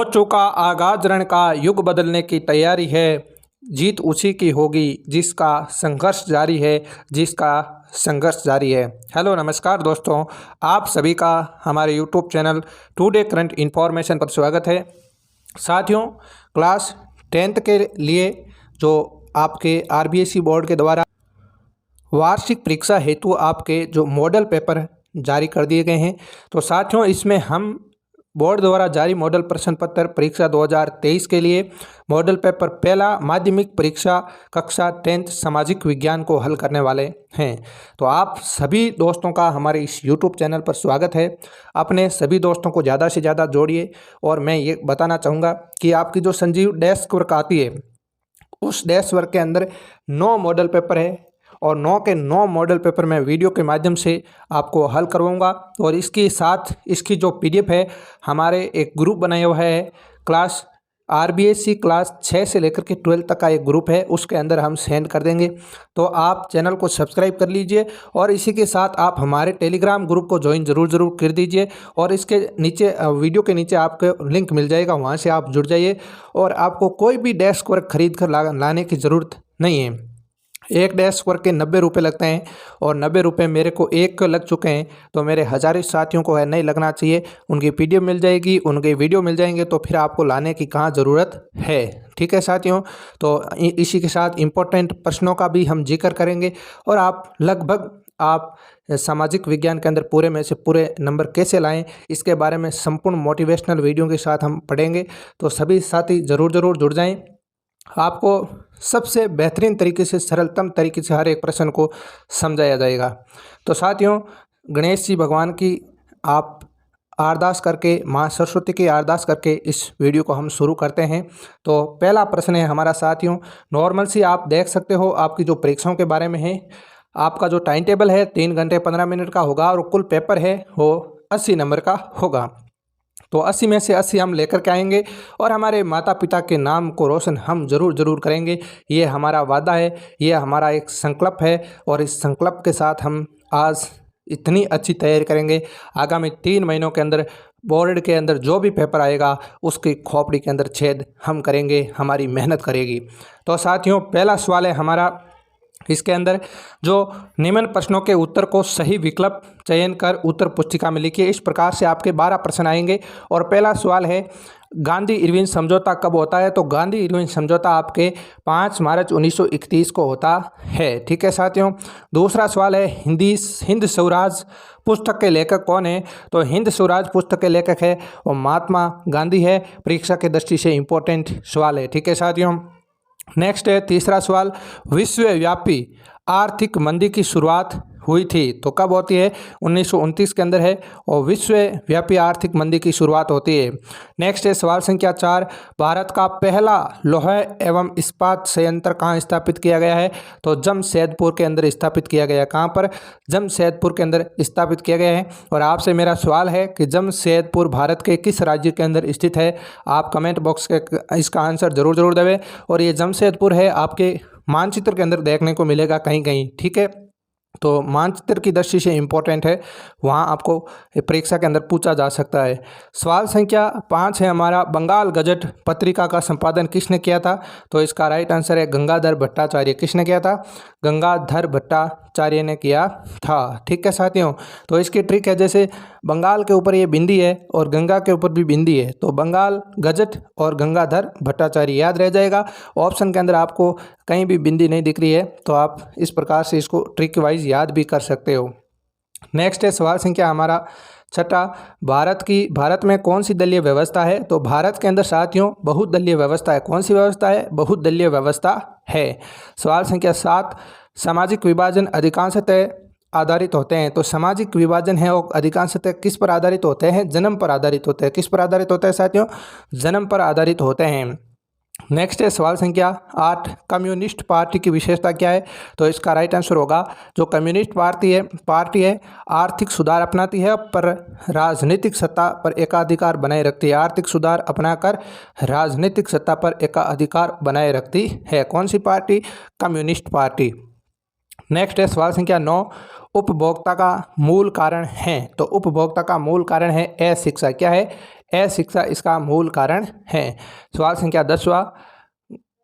हो चुका आगाज रण का, युग बदलने की तैयारी है। जीत उसी की होगी जिसका संघर्ष जारी है, जिसका संघर्ष जारी है। हेलो नमस्कार दोस्तों, आप सभी का हमारे YouTube channel today current information पर स्वागत है। साथियों, क्लास 10th के लिए जो आपके आरबीएसई बोर्ड के द्वारा वार्षिक परीक्षा हेतु आपके जो मॉडल पेपर जारी कर दिए गए हैं, तो साथियों इसमें हम बोर्ड द्वारा जारी मॉडल प्रश्न पत्र परीक्षा 2023 के लिए मॉडल पेपर पहला माध्यमिक परीक्षा कक्षा 10th सामाजिक विज्ञान को हल करने वाले हैं। तो आप सभी दोस्तों का हमारे इस यूट्यूब चैनल पर स्वागत है। अपने सभी दोस्तों को ज़्यादा से ज़्यादा जोड़िए। और मैं ये बताना चाहूँगा कि आपकी जो संजीव डेस्क वर्क आती है, उस डेस्क वर्क के अंदर 9 मॉडल पेपर है और 9 के 9 मॉडल पेपर मैं वीडियो के माध्यम से आपको हल करवाऊंगा। और इसके साथ इसकी जो पीडीएफ है, हमारे एक ग्रुप बनाया हुआ है, क्लास आरबीएसई क्लास 6 से लेकर के 12 तक का एक ग्रुप है, उसके अंदर हम सेंड कर देंगे। तो आप चैनल को सब्सक्राइब कर लीजिए और इसी के साथ आप हमारे टेलीग्राम ग्रुप को ज्वाइन ज़रूर कर दीजिए। और इसके नीचे वीडियो के नीचे आपको लिंक मिल जाएगा, वहाँ से आप जुड़ जाइए। और आपको कोई भी डेस्क वर्क खरीद कर लाने की ज़रूरत नहीं है। एक डेस्क वर्क के 90 रुपये लगते हैं और 90 रुपये मेरे को एक को लग चुके हैं, तो मेरे हज़ारों साथियों को है नहीं लगना चाहिए। उनकी पीडीएफ मिल जाएगी, उनके वीडियो मिल जाएंगे, तो फिर आपको लाने की कहाँ ज़रूरत है। ठीक है साथियों, तो इसी के साथ इम्पोर्टेंट प्रश्नों का भी हम जिक्र करेंगे और आप सामाजिक विज्ञान के अंदर पूरे में से पूरे नंबर कैसे लाएं, इसके बारे में संपूर्ण मोटिवेशनल वीडियो के साथ हम पढ़ेंगे। तो सभी साथी ज़रूर जुड़ जाएं। आपको सबसे बेहतरीन तरीके से, सरलतम तरीके से हर एक प्रश्न को समझाया जाएगा। तो साथियों, गणेश जी भगवान की आप अरदास करके, माँ सरस्वती की अरदास करके इस वीडियो को हम शुरू करते हैं। तो पहला प्रश्न है हमारा साथियों, नॉर्मल सी आप देख सकते हो, आपकी जो परीक्षाओं के बारे में है। आपका जो टाइम टेबल है 3 घंटे 15 मिनट का होगा और कुल पेपर है वो 80 नंबर का होगा। तो 80 में से 80 हम लेकर के आएंगे और हमारे माता पिता के नाम को रोशन हम ज़रूर करेंगे। ये हमारा वादा है, ये हमारा एक संकल्प है और इस संकल्प के साथ हम आज इतनी अच्छी तैयारी करेंगे। आगामी 3 महीनों के अंदर बोर्ड के अंदर जो भी पेपर आएगा उसकी खोपड़ी के अंदर छेद हम करेंगे, हमारी मेहनत करेगी। तो साथियों, पहला सवाल है हमारा, इसके अंदर जो निम्न प्रश्नों के उत्तर को सही विकल्प चयन कर उत्तर पुस्तिका में लिखिए। इस प्रकार से आपके 12 प्रश्न आएंगे। और पहला सवाल है, गांधी इरविन समझौता कब होता है? तो गांधी इरविन समझौता आपके 5 मार्च 1931 को होता है। ठीक है साथियों। दूसरा सवाल है, हिंद स्वराज पुस्तक के लेखक कौन है? तो हिंद स्वराज पुस्तक के लेखक है वो महात्मा गांधी है। परीक्षा के दृष्टि से इम्पोर्टेंट सवाल है। ठीक है साथियों। नेक्स्ट है तीसरा सवाल, विश्वव्यापी आर्थिक मंदी की शुरुआत हुई थी तो कब होती है? 1929 के अंदर है और विश्वव्यापी आर्थिक मंदी की शुरुआत होती है। नेक्स्ट है सवाल संख्या 4, भारत का पहला लोहा एवं इस्पात संयंत्र कहाँ स्थापित किया गया है? तो जमशेदपुर के अंदर स्थापित किया गया है। कहाँ पर? जमशेदपुर के अंदर स्थापित किया गया है। और आपसे मेरा सवाल है कि जमशेदपुर भारत के किस राज्य के अंदर स्थित है? आप कमेंट बॉक्स के इसका आंसर ज़रूर देवें। और ये जमशेदपुर है आपके मानचित्र के अंदर देखने को मिलेगा कहीं। ठीक है, तो मानचित्र की दृष्टि से इम्पोर्टेंट है, वहाँ आपको परीक्षा के अंदर पूछा जा सकता है। सवाल संख्या 5 है हमारा, बंगाल गजट पत्रिका का संपादन किसने किया था? तो इसका राइट आंसर है गंगाधर भट्टाचार्य। किसने किया था? गंगाधर भट्टाचार्य ने किया था। ठीक है साथियों। तो इसकी ट्रिक है, जैसे बंगाल के ऊपर ये बिंदी है और गंगा के ऊपर भी बिंदी है, तो बंगाल गजट और गंगाधर भट्टाचार्य याद रह जाएगा। ऑप्शन के अंदर आपको कहीं भी बिंदी नहीं दिख रही है, तो आप इस प्रकार से इसको ट्रिक वाइज याद भी कर सकते हो। नेक्स्ट है सवाल संख्या हमारा 6, भारत में कौन सी दलीय व्यवस्था है? तो भारत के अंदर साथियों बहुदलीय व्यवस्था है। कौन सी व्यवस्था है? बहुदलीय व्यवस्था है। सवाल संख्या 7, सामाजिक विभाजन अधिकांशतः आधारित होते हैं। तो सामाजिक विभाजन है वो अधिकांशतः किस पर आधारित होते हैं? जन्म पर आधारित होते हैं। किस पर आधारित होते हैं साथियों? जन्म पर आधारित होते हैं। नेक्स्ट है सवाल संख्या 8, कम्युनिस्ट पार्टी की विशेषता क्या है? तो इसका राइट आंसर होगा, जो कम्युनिस्ट पार्टी है आर्थिक सुधार अपनाती है पर राजनीतिक सत्ता पर एकाधिकार बनाए रखती है। आर्थिक सुधार अपनाकर राजनीतिक सत्ता पर एकाधिकार बनाए रखती है। कौन सी पार्टी? Communist party. नेक्स्ट है सवाल संख्या 9, उपभोक्ता का मूल कारण है? तो उपभोक्ता का मूल कारण है अशिक्षा। क्या है? अशिक्षा इसका मूल कारण है। सवाल संख्या 10वां,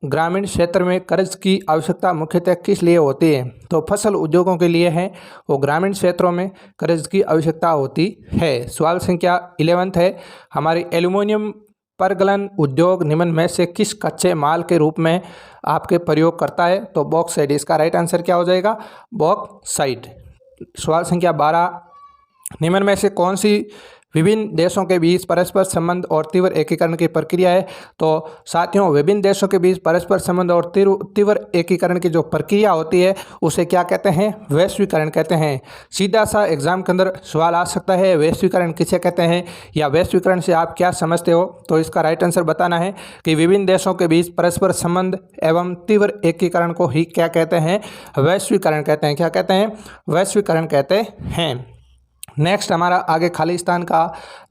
ग्रामीण क्षेत्र में कर्ज की आवश्यकता मुख्यतः किस लिए होती है? तो फसल उद्योगों के लिए है, वो ग्रामीण क्षेत्रों में कर्ज की आवश्यकता होती है। सवाल संख्या 11 है, हमारी एल्युमिनियम परगलन उद्योग निम्न में से किस कच्चे माल के रूप में आपके प्रयोग करता है? तो बॉक्साइट। इसका राइट आंसर क्या हो जाएगा? बॉक्साइट। सवाल संख्या 12, निम्न में से कौन सी विभिन्न देशों के बीच परस्पर संबंध और तीव्र एकीकरण की प्रक्रिया है? तो साथियों, विभिन्न देशों के बीच परस्पर संबंध और तीव्र एकीकरण की जो प्रक्रिया होती है उसे क्या कहते हैं? वैश्वीकरण कहते हैं। सीधा सा एग्जाम के अंदर सवाल आ सकता है, वैश्वीकरण किसे कहते हैं या वैश्वीकरण से आप क्या समझते हो? तो इसका राइट आंसर बताना है कि विभिन्न देशों के बीच परस्पर संबंध एवं तीव्र एकीकरण को ही क्या कहते हैं? वैश्वीकरण कहते हैं। क्या कहते हैं? वैश्वीकरण कहते हैं। नेक्स्ट हमारा आगे खालिस्तान का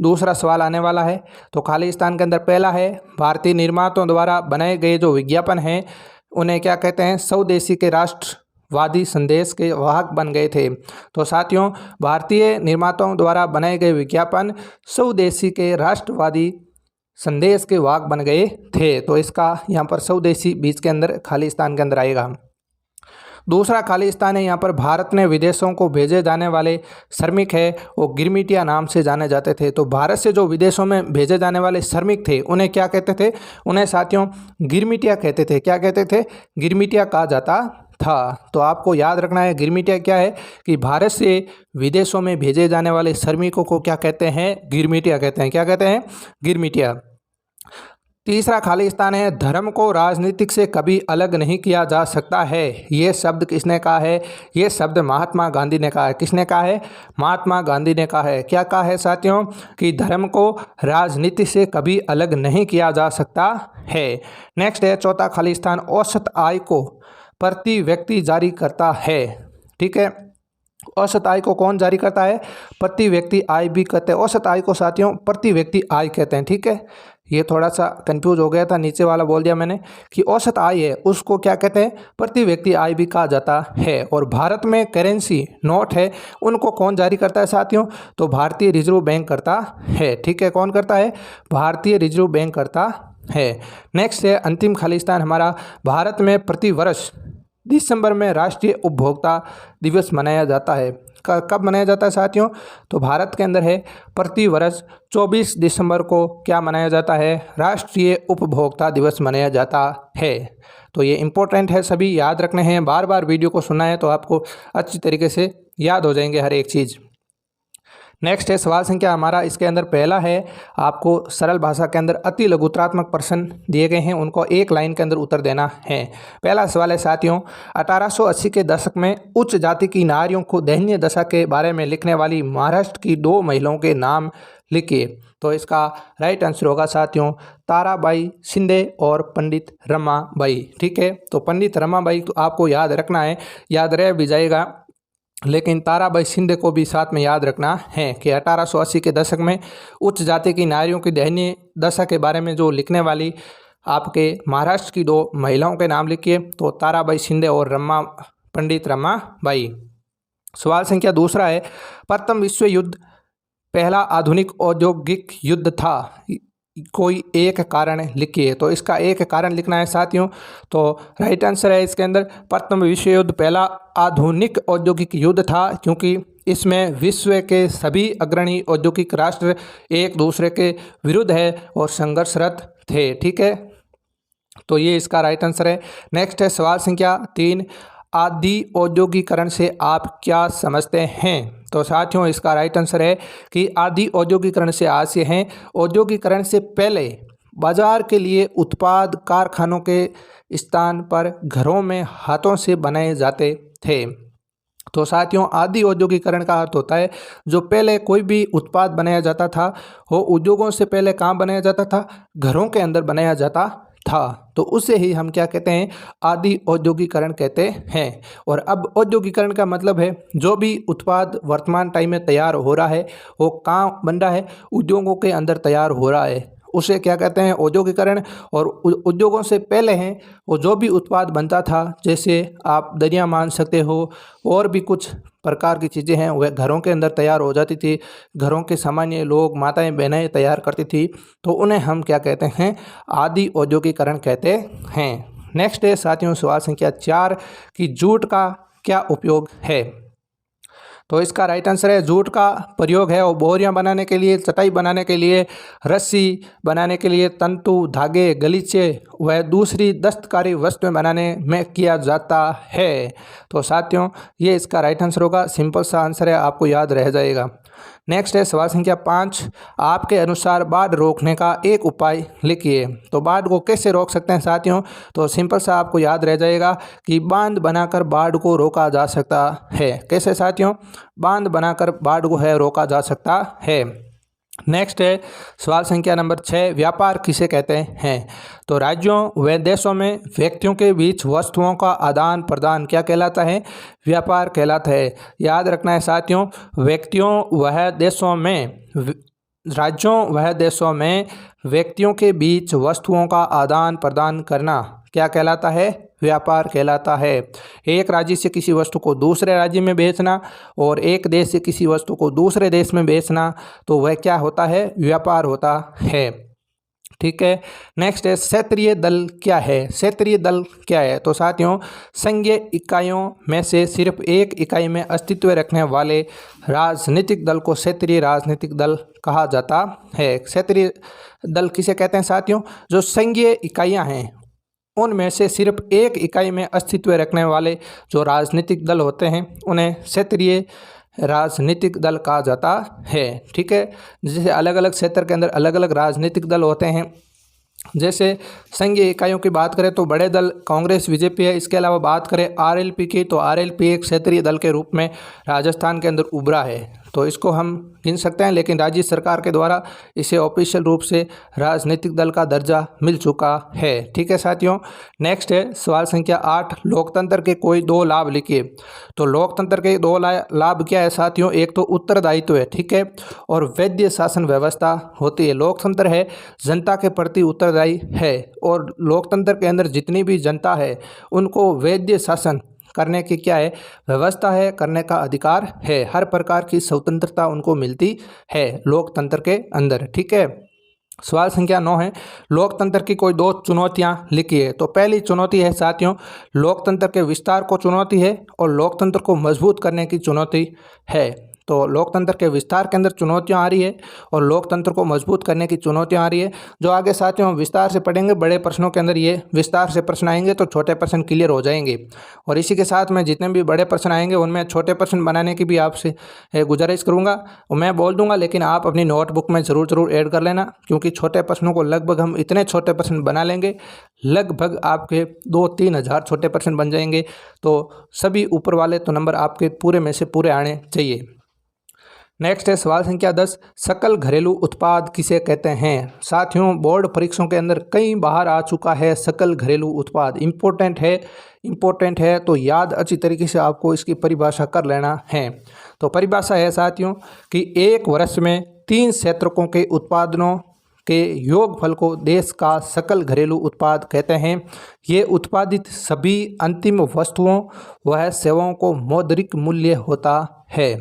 दूसरा सवाल आने वाला है। तो खालिस्तान के अंदर पहला है, भारतीय निर्माताओं द्वारा बनाए गए जो विज्ञापन हैं उन्हें क्या कहते हैं? स्वदेशी के राष्ट्रवादी संदेश के वाहक बन गए थे। तो साथियों, भारतीय निर्माताओं द्वारा बनाए गए विज्ञापन स्वदेशी के राष्ट्रवादी संदेश के वाहक बन गए थे। तो इसका यहाँ पर स्वदेशी बीच के अंदर खालिस्तान के अंदर आएगा। दूसरा खालिस्तान है, यहाँ पर भारत में विदेशों को भेजे जाने वाले श्रमिक है वो गिरमिटिया नाम से जाने जाते थे। तो भारत से जो विदेशों में भेजे जाने वाले श्रमिक थे उन्हें क्या कहते थे? उन्हें साथियों गिरमिटिया कहते थे। क्या कहते थे? गिरमिटिया कहा जाता था। तो आपको याद रखना है गिरमिटिया क्या है, कि भारत से विदेशों में भेजे जाने वाले श्रमिकों को क्या कहते हैं? गिरमिटिया कहते हैं। क्या कहते हैं? गिरमिटिया। तीसरा खालिस्तान है, धर्म को राजनीतिक से कभी अलग नहीं किया जा सकता है। ये शब्द किसने कहा है? ये शब्द महात्मा गांधी ने कहा है। किसने कहा है? महात्मा गांधी ने कहा है। क्या कहा है साथियों? कि धर्म को राजनीति से कभी अलग नहीं किया जा सकता है। नेक्स्ट है चौथा खालिस्तान, औसत आय को प्रति व्यक्ति जारी करता है। ठीक है, औसत आय को कौन जारी करता है? प्रति व्यक्ति आय भी कहते हैं। औसत आय को साथियों प्रति व्यक्ति आय कहते हैं। ठीक है, ये थोड़ा सा कंफ्यूज हो गया था, नीचे वाला बोल दिया मैंने कि औसत आय है उसको क्या कहते हैं? प्रति व्यक्ति आय भी कहा जाता है। और भारत में करेंसी नोट है उनको कौन जारी करता है साथियों? तो भारतीय रिजर्व बैंक करता है। ठीक है, कौन करता है? भारतीय रिजर्व बैंक करता है। नेक्स्ट है अंतिम खालिस्तान हमारा, भारत में प्रति वर्ष दिसंबर में राष्ट्रीय उपभोक्ता दिवस मनाया जाता है। कब मनाया जाता है साथियों? तो भारत के अंदर है प्रति वर्ष 24 दिसंबर को क्या मनाया जाता है? राष्ट्रीय उपभोक्ता दिवस मनाया जाता है। तो ये इम्पोर्टेंट है, सभी याद रखने हैं। बार बार वीडियो को सुनना है तो आपको अच्छी तरीके से याद हो जाएंगे हर एक चीज़। नेक्स्ट है सवाल संख्या हमारा, इसके अंदर पहला है, आपको सरल भाषा के अंदर अति लघुत्रात्मक प्रश्न दिए गए हैं, उनको एक लाइन के अंदर उत्तर देना है। पहला सवाल है साथियों, 1880 के दशक में उच्च जाति की नारियों को दयनीय दशा के बारे में लिखने वाली महाराष्ट्र की 2 महिलाओं के नाम लिखिए। तो इसका राइट आंसर होगा साथियों ताराबाई शिंदे और पंडित रमाबाई। ठीक है, तो पंडित रमाबाई तो आपको याद रखना है, याद रह भी जाएगा, लेकिन ताराबाई शिंदे को भी साथ में याद रखना है कि 1880 के दशक में उच्च जाति की नारियों की दयनीय दशा के बारे में जो लिखने वाली आपके महाराष्ट्र की 2 महिलाओं के नाम लिखिए। तो ताराबाई शिंदे और पंडित रमाबाई। सवाल संख्या दूसरा है, प्रथम विश्व युद्ध पहला आधुनिक औद्योगिक युद्ध था, कोई एक कारण लिखिए। तो इसका एक कारण लिखना है साथियों। तो राइट आंसर है इसके अंदर प्रथम विश्व युद्ध पहला आधुनिक औद्योगिक युद्ध था, क्योंकि इसमें विश्व के सभी अग्रणी औद्योगिक राष्ट्र एक दूसरे के विरुद्ध है और संघर्षरत थे। ठीक है, तो ये इसका राइट आंसर है। नेक्स्ट है सवाल संख्या 3, आदि औद्योगिकरण से आप क्या समझते हैं? तो साथियों इसका राइट आंसर है कि आदि औद्योगिकरण से आशय हैं औद्योगिकरण से पहले बाजार के लिए उत्पाद कारखानों के स्थान पर घरों में हाथों से बनाए जाते थे। तो साथियों आदि औद्योगिकरण का अर्थ होता है जो पहले कोई भी उत्पाद बनाया जाता था वो उद्योगों से पहले कहाँ बनाया जाता था? घरों के अंदर बनाया जाता था। तो उसे ही हम क्या कहते हैं? आदि औद्योगिकरण कहते हैं। और अब औद्योगिकरण का मतलब है जो भी उत्पाद वर्तमान टाइम में तैयार हो रहा है वो कहाँ बन रहा है? उद्योगों के अंदर तैयार हो रहा है। उसे क्या कहते हैं, औद्योगिकरण। और उद्योगों से पहले हैं वो जो भी उत्पाद बनता था, जैसे आप दरिया मान सकते हो, और भी कुछ प्रकार की चीज़ें हैं वह घरों के अंदर तैयार हो जाती थी। घरों के सामान्य लोग, माताएं बहनें तैयार करती थी, तो उन्हें हम क्या कहते हैं, आदि औद्योगिकरण कहते हैं। नेक्स्ट है साथियों सवाल संख्या 4 कि जूट का क्या उपयोग है। तो इसका राइट आंसर है जूट का प्रयोग है वो बोरियां बनाने के लिए, चटाई बनाने के लिए, रस्सी बनाने के लिए, तंतु, धागे, गलीचे व दूसरी दस्तकारी वस्तुएं बनाने में किया जाता है। तो साथियों ये इसका राइट आंसर होगा, सिंपल सा आंसर है, आपको याद रह जाएगा। नेक्स्ट है सवाल संख्या 5, आपके अनुसार बाढ़ रोकने का एक उपाय लिखिए। तो बाढ़ को कैसे रोक सकते हैं साथियों, तो सिंपल सा आपको याद रह जाएगा कि बांध बनाकर बाढ़ को रोका जा सकता है। कैसे साथियों, बांध बनाकर बाढ़ को है रोका जा सकता है। नेक्स्ट है सवाल संख्या नंबर 6, व्यापार किसे कहते हैं। तो राज्यों व देशों में व्यक्तियों के बीच वस्तुओं का आदान प्रदान क्या कहलाता है, व्यापार कहलाता है। याद रखना है साथियों, व्यक्तियों वह देशों में, राज्यों वह देशों में व्यक्तियों के बीच वस्तुओं का आदान प्रदान करना क्या कहलाता है, व्यापार कहलाता है। एक राज्य से किसी वस्तु को दूसरे राज्य में बेचना और एक देश से किसी वस्तु को दूसरे देश में बेचना, तो वह क्या होता है, व्यापार होता है। ठीक है। नेक्स्ट है क्षेत्रीय दल क्या है। क्षेत्रीय दल क्या है, तो साथियों संघीय इकाइयों में से सिर्फ एक इकाई में अस्तित्व रखने वाले राजनीतिक दल को क्षेत्रीय राजनीतिक दल कहा जाता है। क्षेत्रीय दल किसे कहते हैं साथियों, जो संघीय इकाइयां हैं उनमें से सिर्फ एक इकाई में अस्तित्व रखने वाले जो राजनीतिक दल होते हैं उन्हें क्षेत्रीय राजनीतिक दल कहा जाता है। ठीक है। जैसे अलग अलग क्षेत्र के अंदर अलग अलग राजनीतिक दल होते हैं। जैसे संघीय इकाइयों की बात करें तो बड़े दल कांग्रेस बीजेपी है। इसके अलावा बात करें आरएलपी की, तो आरएलपी एक क्षेत्रीय दल के रूप में राजस्थान के अंदर उभरा है, तो इसको हम गिन सकते हैं। लेकिन राज्य सरकार के द्वारा इसे ऑफिशियल रूप से राजनीतिक दल का दर्जा मिल चुका है। ठीक है साथियों। नेक्स्ट है सवाल संख्या 8, लोकतंत्र के कोई 2 लाभ लिखिए। तो लोकतंत्र के 2 लाभ क्या है साथियों, एक तो उत्तरदायित्व है, ठीक है, और वैध शासन व्यवस्था होती है। लोकतंत्र है जनता के प्रति उत्तरदायी है, और लोकतंत्र के अंदर जितनी भी जनता है उनको वैध शासन करने की क्या है, व्यवस्था है, करने का अधिकार है। हर प्रकार की स्वतंत्रता उनको मिलती है लोकतंत्र के अंदर। ठीक है। सवाल संख्या 9 है, लोकतंत्र की कोई 2 चुनौतियां लिखिए। तो पहली चुनौती है साथियों लोकतंत्र के विस्तार को चुनौती है, और लोकतंत्र को मजबूत करने की चुनौती है। तो लोकतंत्र के विस्तार के अंदर चुनौतियां आ रही है और लोकतंत्र को मजबूत करने की चुनौतियां आ रही है। जो आगे साथियों हम विस्तार से पढ़ेंगे, बड़े प्रश्नों के अंदर ये विस्तार से प्रश्न आएंगे तो छोटे प्रश्न क्लियर हो जाएंगे। और इसी के साथ में जितने भी बड़े प्रश्न आएंगे उनमें छोटे प्रश्न बनाने की भी आपसे गुजारिश करूँगा, और मैं बोल दूंगा, लेकिन आप अपनी नोटबुक में ज़रूर ऐड कर लेना, क्योंकि छोटे प्रश्नों को लगभग हम इतने छोटे प्रश्न बना लेंगे, लगभग आपके 2-3 हज़ार छोटे प्रश्न बन जाएंगे। तो सभी ऊपर वाले तो नंबर आपके पूरे में से पूरे आने चाहिए। नेक्स्ट है सवाल संख्या 10, सकल घरेलू उत्पाद किसे कहते हैं। साथियों बोर्ड परीक्षाओं के अंदर कई बार आ चुका है सकल घरेलू उत्पाद, इम्पोर्टेंट है, तो याद अच्छी तरीके से आपको इसकी परिभाषा कर लेना है। तो परिभाषा है साथियों कि एक वर्ष में 3 क्षेत्रकों के उत्पादनों के योगफल को देश का सकल घरेलू उत्पाद कहते हैं। ये उत्पादित सभी अंतिम वस्तुओं व सेवाओं को मौद्रिक मूल्य होता है।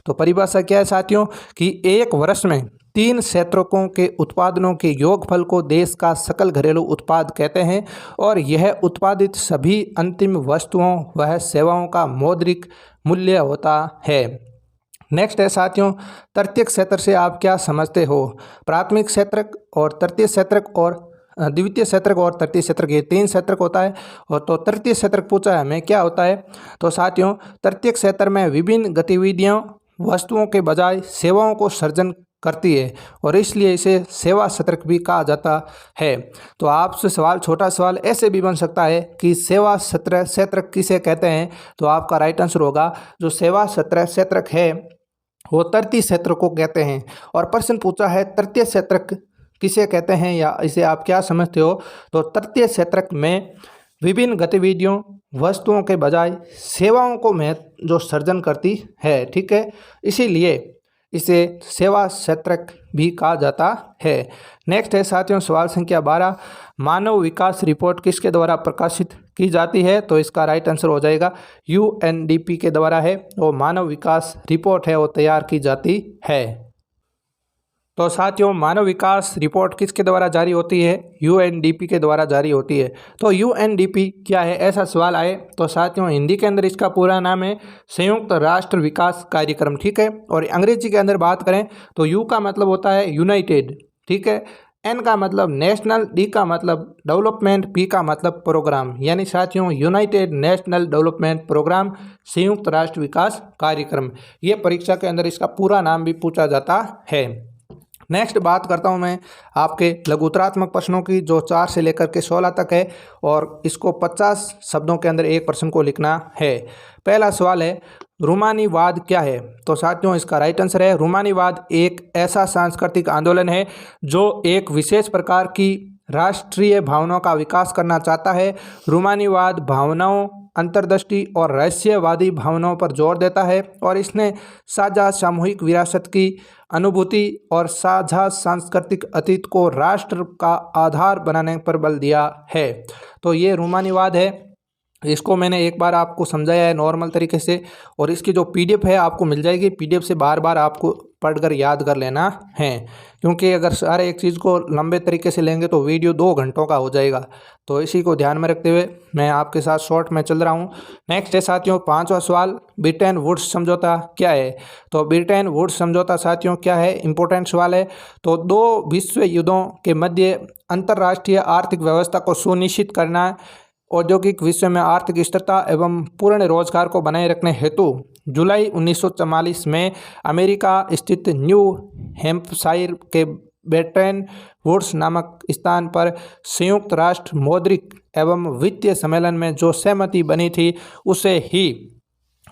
तो परिभाषा क्या है साथियों कि एक वर्ष में 3 क्षेत्रकों के उत्पादनों के योगफल को देश का सकल घरेलू उत्पाद कहते हैं, और यह उत्पादित सभी अंतिम वस्तुओं व सेवाओं का मौद्रिक मूल्य होता है। नेक्स्ट है साथियों तृतीय क्षेत्र से आप क्या समझते हो। प्राथमिक क्षेत्रक और तृतीय क्षेत्रक और द्वितीय क्षेत्रक और तृतीय क्षेत्रक, ये 3 क्षेत्रक होता है। और तो तृतीय क्षेत्रक पूछा है हमें क्या होता है, तो साथियों तृतीय क्षेत्र में विभिन्न गतिविधियों वस्तुओं के बजाय सेवाओं को सर्जन करती है, और इसलिए इसे सेवा क्षेत्रक भी कहा जाता है। तो आपसे सवाल, छोटा सवाल ऐसे भी बन सकता है कि सेवा क्षेत्रक किसे कहते हैं, तो आपका राइट आंसर होगा जो सेवा क्षेत्रक है वो तृतीय क्षेत्र को कहते हैं। और प्रश्न पूछा है तृतीय क्षेत्रक किसे कहते हैं या इसे आप क्या समझते हो, तो तृतीय क्षेत्रक में विभिन्न गतिविधियों वस्तुओं के बजाय सेवाओं को जो सर्जन करती है। ठीक है, इसीलिए इसे सेवा क्षेत्र भी कहा जाता है। नेक्स्ट है साथियों सवाल संख्या 12, मानव विकास रिपोर्ट किसके द्वारा प्रकाशित की जाती है? तो इसका राइट आंसर हो जाएगा यूएनडीपी के द्वारा है, वो मानव विकास रिपोर्ट है वो तैयार की जाती है। तो साथियों मानव विकास रिपोर्ट किसके द्वारा जारी होती है? यूएनडीपी के द्वारा जारी होती है। तो यूएनडीपी क्या है, ऐसा सवाल आए तो साथियों हिंदी के अंदर इसका पूरा नाम है संयुक्त राष्ट्र विकास कार्यक्रम, ठीक है। और अंग्रेजी के अंदर बात करें तो यू का मतलब होता है यूनाइटेड, ठीक है। एन का मतलब नेशनल, डी का मतलब डेवलपमेंट, पी का मतलब प्रोग्राम, यानी साथियों यूनाइटेड नेशनल डेवलपमेंट प्रोग्राम, संयुक्त राष्ट्र विकास कार्यक्रम। ये परीक्षा के अंदर इसका पूरा नाम भी पूछा जाता है। नेक्स्ट बात करता हूं मैं आपके लघुतरात्मक प्रश्नों की, जो 4 से लेकर के 16 तक है और इसको 50 शब्दों के अंदर एक प्रश्न को लिखना है। पहला सवाल है रूमानीवाद क्या है? तो साथियों इसका राइट आंसर है रूमानीवाद एक ऐसा सांस्कृतिक आंदोलन है जो एक विशेष प्रकार की राष्ट्रीय भावनाओं का विकास करना चाहता है। रूमानीवाद भावनाओं, अंतर्दृष्टि और रहस्यवादी भावनाओं पर जोर देता है और इसने साझा सामूहिक विरासत की अनुभूति और साझा सांस्कृतिक अतीत को राष्ट्र का आधार बनाने पर बल दिया है। तो ये रूमानीवाद है, इसको मैंने एक बार आपको समझाया है नॉर्मल तरीके से, और इसकी जो पीडीएफ है आपको मिल जाएगी। पीडीएफ से बार बार आपको पढ़कर याद कर लेना है, क्योंकि अगर सारे एक चीज़ को लंबे तरीके से लेंगे तो वीडियो 2 घंटों का हो जाएगा। तो इसी को ध्यान में रखते हुए मैं आपके साथ शॉर्ट में चल रहा हूँ। नेक्स्ट है साथियों 5वां सवाल, ब्रिटेन वुड्स समझौता क्या है? तो ब्रिटेन वुड्स समझौता साथियों क्या है, इंपॉर्टेंट सवाल है। तो 2 विश्व युद्धों के मध्य अंतर्राष्ट्रीय आर्थिक व्यवस्था को सुनिश्चित करना, औद्योगिक विश्व में आर्थिक स्थिरता एवं पूर्ण रोजगार को बनाए रखने हेतु जुलाई 1944 में अमेरिका स्थित न्यू हैम्पशायर के ब्रिटेन वुड्स नामक स्थान पर संयुक्त राष्ट्र मौद्रिक एवं वित्तीय सम्मेलन में जो सहमति बनी थी उसे ही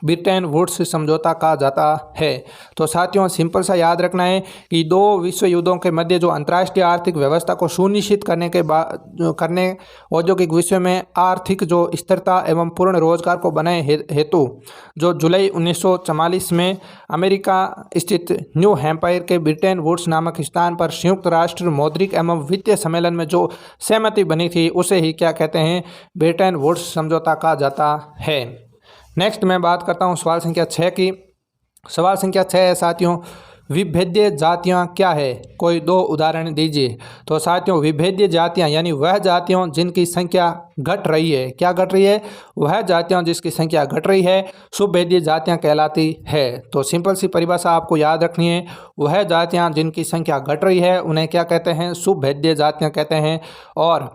ब्रिटेन वुड्स समझौता कहा जाता है। तो साथियों सिंपल सा याद रखना है कि 2 विश्व युद्धों के मध्य जो अंतर्राष्ट्रीय आर्थिक व्यवस्था को सुनिश्चित करने औद्योगिक विश्व में आर्थिक जो स्थिरता एवं पूर्ण रोजगार को बनाए हेतु जो जुलाई 1944 में अमेरिका स्थित न्यू हैम्पशायर के ब्रिटेन वुड्स नामक स्थान पर संयुक्त राष्ट्र मौद्रिक एवं वित्तीय सम्मेलन में जो सहमति बनी थी उसे ही क्या कहते हैं, ब्रिटेन वुड्स समझौता कहा जाता है। नेक्स्ट मैं बात करता हूँ सवाल संख्या 6 की। सवाल संख्या 6 है साथियों विभेद्य जातियाँ क्या है? कोई 2 उदाहरण दीजिए। तो साथियों विभेद्य जातियाँ यानी वह जातियों जिनकी संख्या घट रही है। क्या घट रही है? वह जातियाँ जिसकी संख्या घट रही है सुभेद्य जातियाँ कहलाती है। तो सिंपल सी परिभाषा आपको याद रखनी है, वह जातियाँ जिनकी संख्या घट रही है उन्हें क्या कहते हैं? सुभेद्य जातियाँ कहते हैं। और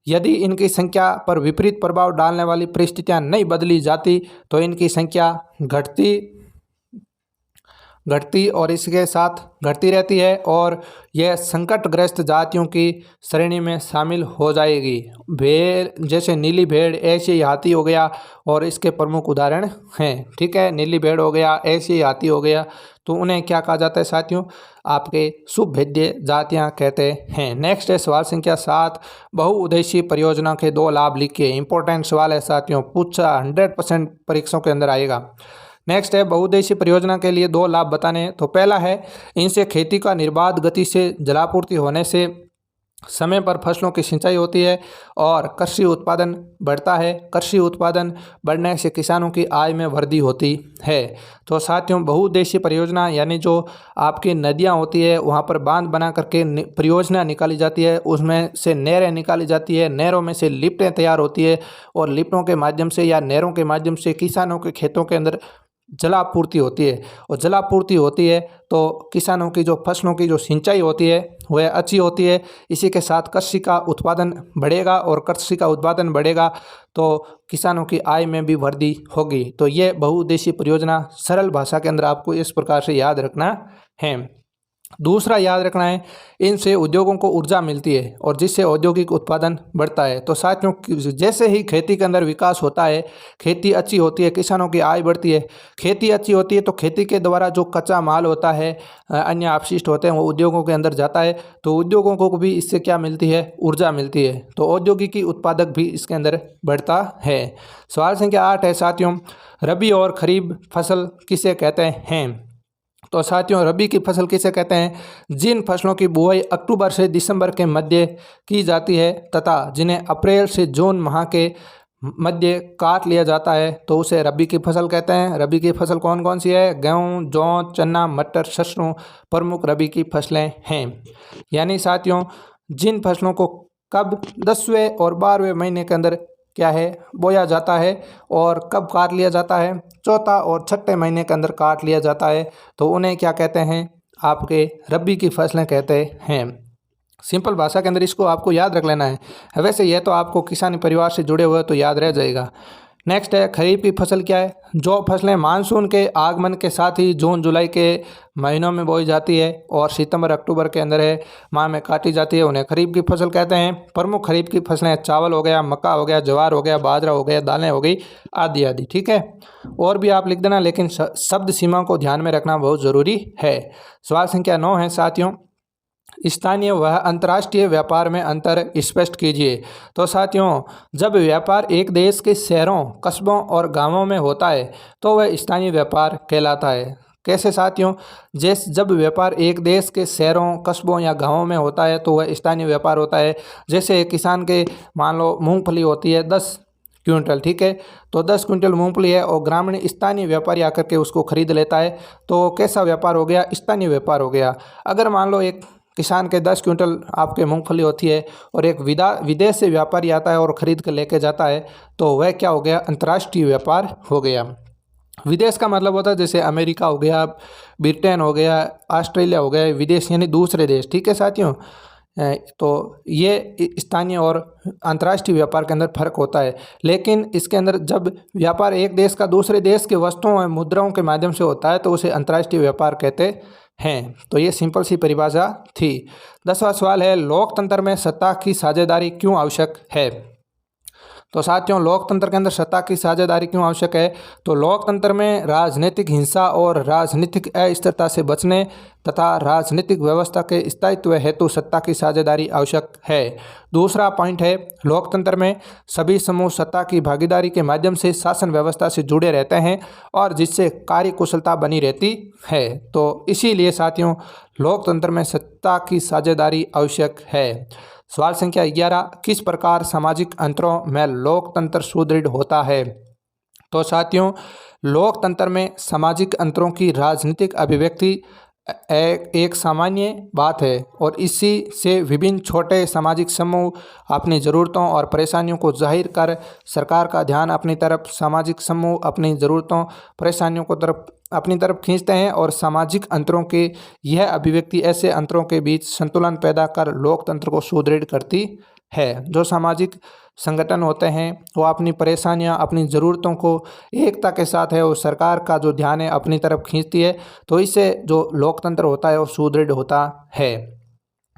यदि इनकी संख्या पर विपरीत प्रभाव डालने वाली परिस्थितियां नहीं बदली जाती तो इनकी संख्या घटती और इसके साथ घटती रहती है और यह संकटग्रस्त जातियों की श्रेणी में शामिल हो जाएगी। भेड़ जैसे नीली भेड़, एशियाई हाथी हो गया और इसके प्रमुख उदाहरण हैं, ठीक है। नीली भेड़ हो गया, एशियाई हाथी हो गया, तो उन्हें क्या कहा जाता है साथियों? आपके सुभेद्य जातियां कहते हैं। नेक्स्ट है सवाल संख्या 7, बहुउद्देशीय परियोजना के 2 लाभ लिखिए। इंपॉर्टेंट सवाल है साथियों, पूछा 100% परीक्षाओं के अंदर आएगा। नेक्स्ट है बहुउद्देशीय परियोजना के लिए 2 लाभ बताने। तो पहला है इनसे खेती का निर्बाध गति से जलापूर्ति होने से समय पर फसलों की सिंचाई होती है और कृषि उत्पादन बढ़ता है। कृषि उत्पादन बढ़ने से किसानों की आय में वृद्धि होती है। तो साथियों बहुउद्देशीय परियोजना यानी जो आपकी नदियां होती है वहां पर बांध बना करके परियोजना निकाली जाती है, उसमें से नहरें निकाली जाती है, नहरों में से लिफ्टें तैयार होती है और लिफ्टों के माध्यम से या नहरों के माध्यम से किसानों के खेतों के अंदर जलापूर्ति होती है। और जलापूर्ति होती है तो किसानों की जो फसलों की जो सिंचाई होती है वह अच्छी होती है। इसी के साथ कृषि का उत्पादन बढ़ेगा और कृषि का उत्पादन बढ़ेगा तो किसानों की आय में भी वृद्धि होगी। तो ये बहुउद्देशीय परियोजना सरल भाषा के अंदर आपको इस प्रकार से याद रखना है। दूसरा याद रखना है इनसे उद्योगों को ऊर्जा मिलती है और जिससे औद्योगिक उत्पादन बढ़ता है। तो साथियों जैसे ही खेती के अंदर विकास होता है, खेती अच्छी होती है, किसानों की आय बढ़ती है। खेती अच्छी होती है तो खेती के द्वारा जो कच्चा माल होता है, अन्य अपशिष्ट होते हैं, वो उद्योगों के अंदर जाता है। तो उद्योगों को भी इससे क्या मिलती है? ऊर्जा मिलती है। तो औद्योगिकी उत्पादक भी इसके अंदर बढ़ता है। सवाल संख्या 8 है साथियों रबी और खरीफ फसल किसे कहते हैं? तो साथियों रबी की फसल किसे कहते हैं? जिन फसलों की बुआई अक्टूबर से दिसंबर के मध्य की जाती है तथा जिन्हें अप्रैल से जून माह के मध्य काट लिया जाता है तो उसे रबी की फसल कहते हैं। रबी की फसल कौन कौन सी है? गेहूँ, जौ, चना, मटर, सरसों प्रमुख रबी की फसलें हैं। यानी साथियों जिन फसलों को कब 10वें और 12वें महीने के अंदर क्या है बोया जाता है और कब काट लिया जाता है, चौथा और छठे महीने के अंदर काट लिया जाता है, तो उन्हें क्या कहते हैं? आपके रबी की फसलें कहते हैं। सिंपल भाषा के अंदर इसको आपको याद रख लेना है। वैसे यह तो आपको किसानी परिवार से जुड़े हुए तो याद रह जाएगा। नेक्स्ट है खरीफ की फसल क्या है? जो फसलें मानसून के आगमन के साथ ही जून जुलाई के महीनों में बोई जाती है और सितंबर अक्टूबर के अंदर है माह में काटी जाती है, उन्हें खरीफ की फसल कहते हैं। प्रमुख खरीफ की फसलें चावल हो गया, मक्का हो गया, ज्वार हो गया, बाजरा हो गया, दालें हो गई, आदि आदि। ठीक है, और भी आप लिख देना, लेकिन शब्द सीमा को ध्यान में रखना बहुत ज़रूरी है। सवाल संख्या 9 है साथियों, स्थानीय व अंतर्राष्ट्रीय व्यापार में अंतर स्पष्ट कीजिए। तो साथियों जब व्यापार एक देश के शहरों, कस्बों और गांवों में होता है तो वह स्थानीय व्यापार कहलाता है। कैसे साथियों? जब व्यापार एक देश के शहरों, कस्बों या गांवों में होता है तो वह स्थानीय व्यापार होता है। जैसे किसान के मान लो मूंगफली होती है 10 क्विंटल, ठीक है, तो 10 क्विंटल मूंगफली है और ग्रामीण स्थानीय व्यापारी आकर के उसको खरीद लेता है, तो कैसा व्यापार हो गया? स्थानीय व्यापार हो गया। अगर मान लो एक किसान के 10 क्विंटल आपके मूंगफली होती है और एक विदेश से व्यापारी आता है और ख़रीद कर लेके जाता है, तो वह क्या हो गया? अंतर्राष्ट्रीय व्यापार हो गया। विदेश का मतलब होता है जैसे अमेरिका हो गया, ब्रिटेन हो गया, ऑस्ट्रेलिया हो गया, विदेश यानी दूसरे देश। ठीक है साथियों, तो ये स्थानीय और अंतर्राष्ट्रीय व्यापार के अंदर फर्क होता है। लेकिन इसके अंदर जब व्यापार एक देश का दूसरे देश के वस्तुओं और मुद्राओं के माध्यम से होता है तो उसे अंतर्राष्ट्रीय व्यापार कहते हैं। तो ये सिंपल सी परिभाषा थी। 10वां सवाल है, लोकतंत्र में सत्ता की साझेदारी क्यों आवश्यक है? तो साथियों लोकतंत्र के अंदर सत्ता की साझेदारी क्यों आवश्यक है? तो लोकतंत्र में राजनीतिक हिंसा और राजनीतिक अस्थिरता से बचने तथा राजनीतिक व्यवस्था के स्थायित्व हेतु सत्ता की साझेदारी आवश्यक है। दूसरा पॉइंट है, लोकतंत्र में सभी समूह सत्ता की भागीदारी के माध्यम से शासन व्यवस्था से जुड़े रहते हैं और जिससे कार्यकुशलता बनी रहती है। तो इसीलिए साथियों लोकतंत्र में सत्ता की साझेदारी आवश्यक है। सवाल संख्या 11, किस प्रकार सामाजिक अंतरों में लोकतंत्र सुदृढ़ होता है? तो साथियों लोकतंत्र में सामाजिक अंतरों की राजनीतिक अभिव्यक्ति एक सामान्य बात है और इसी से विभिन्न छोटे सामाजिक समूह अपनी ज़रूरतों और परेशानियों को जाहिर कर सरकार का ध्यान अपनी तरफ, सामाजिक समूह अपनी ज़रूरतों परेशानियों को अपनी तरफ खींचते हैं और सामाजिक अंतरों के यह अभिव्यक्ति ऐसे अंतरों के बीच संतुलन पैदा कर लोकतंत्र को सुदृढ़ करती है। जो सामाजिक संगठन होते हैं वो अपनी परेशानियां, अपनी ज़रूरतों को एकता के साथ है और सरकार का जो ध्यान है अपनी तरफ खींचती है, तो इससे जो लोकतंत्र होता है वो सुदृढ़ होता है।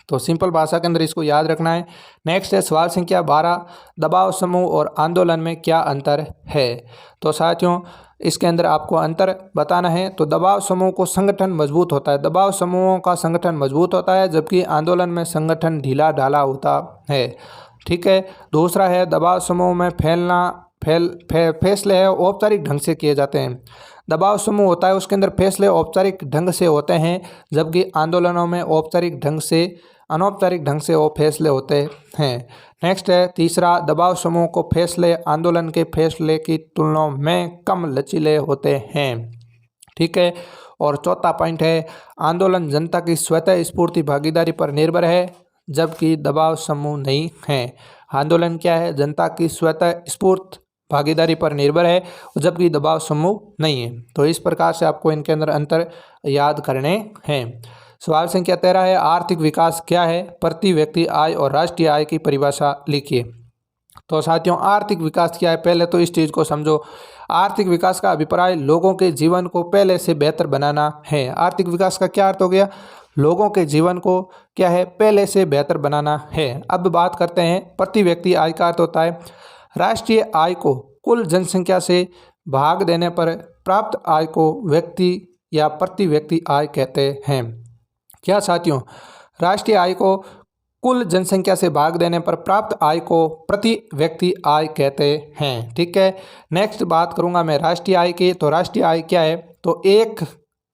तो सिंपल भाषा के अंदर इसको याद रखना है। नेक्स्ट है सवाल संख्या 12, दबाव समूह और आंदोलन में क्या अंतर है? तो साथियों इसके अंदर आपको अंतर बताना है। तो दबाव समूह को संगठन मजबूत होता है, दबाव समूहों का संगठन मजबूत होता है, जबकि आंदोलन में संगठन ढीला ढाला होता है। ठीक है, दूसरा है दबाव समूह में फैसले है औपचारिक ढंग से किए जाते हैं। दबाव समूह होता है उसके अंदर फैसले औपचारिक ढंग से होते हैं, जबकि आंदोलनों में अनौपचारिक ढंग से वो फैसले होते हैं। नेक्स्ट है तीसरा, दबाव समूह को फैसले आंदोलन के फैसले की तुलना में कम लचीले होते हैं। ठीक है, और चौथा पॉइंट है, आंदोलन जनता की स्वतः स्फूर्ति भागीदारी पर निर्भर है, जबकि दबाव समूह नहीं है। आंदोलन क्या है? जनता की स्वतः स्फूर्त भागीदारी पर निर्भर है, जबकि दबाव समूह नहीं है। तो इस प्रकार से आपको इनके अंदर अंतर याद करने हैं। सवाल संख्या 13 है, आर्थिक विकास क्या है? प्रति व्यक्ति आय और राष्ट्रीय आय की परिभाषा लिखिए। तो साथियों आर्थिक विकास क्या है? पहले तो इस चीज़ को समझो। आर्थिक विकास का अभिप्राय लोगों के जीवन को पहले से बेहतर बनाना है। आर्थिक विकास का क्या अर्थ हो गया? लोगों के जीवन को क्या है? पहले से बेहतर बनाना है। अब बात करते हैं प्रति व्यक्ति आय का अर्थ होता है राष्ट्रीय आय को कुल जनसंख्या से भाग देने पर प्राप्त आय को व्यक्ति या प्रति व्यक्ति आय कहते हैं। क्या साथियों? राष्ट्रीय आय को कुल जनसंख्या से भाग देने पर प्राप्त आय को प्रति व्यक्ति आय कहते हैं। ठीक है, नेक्स्ट बात करूंगा मैं राष्ट्रीय आय की। तो राष्ट्रीय आय क्या है? तो एक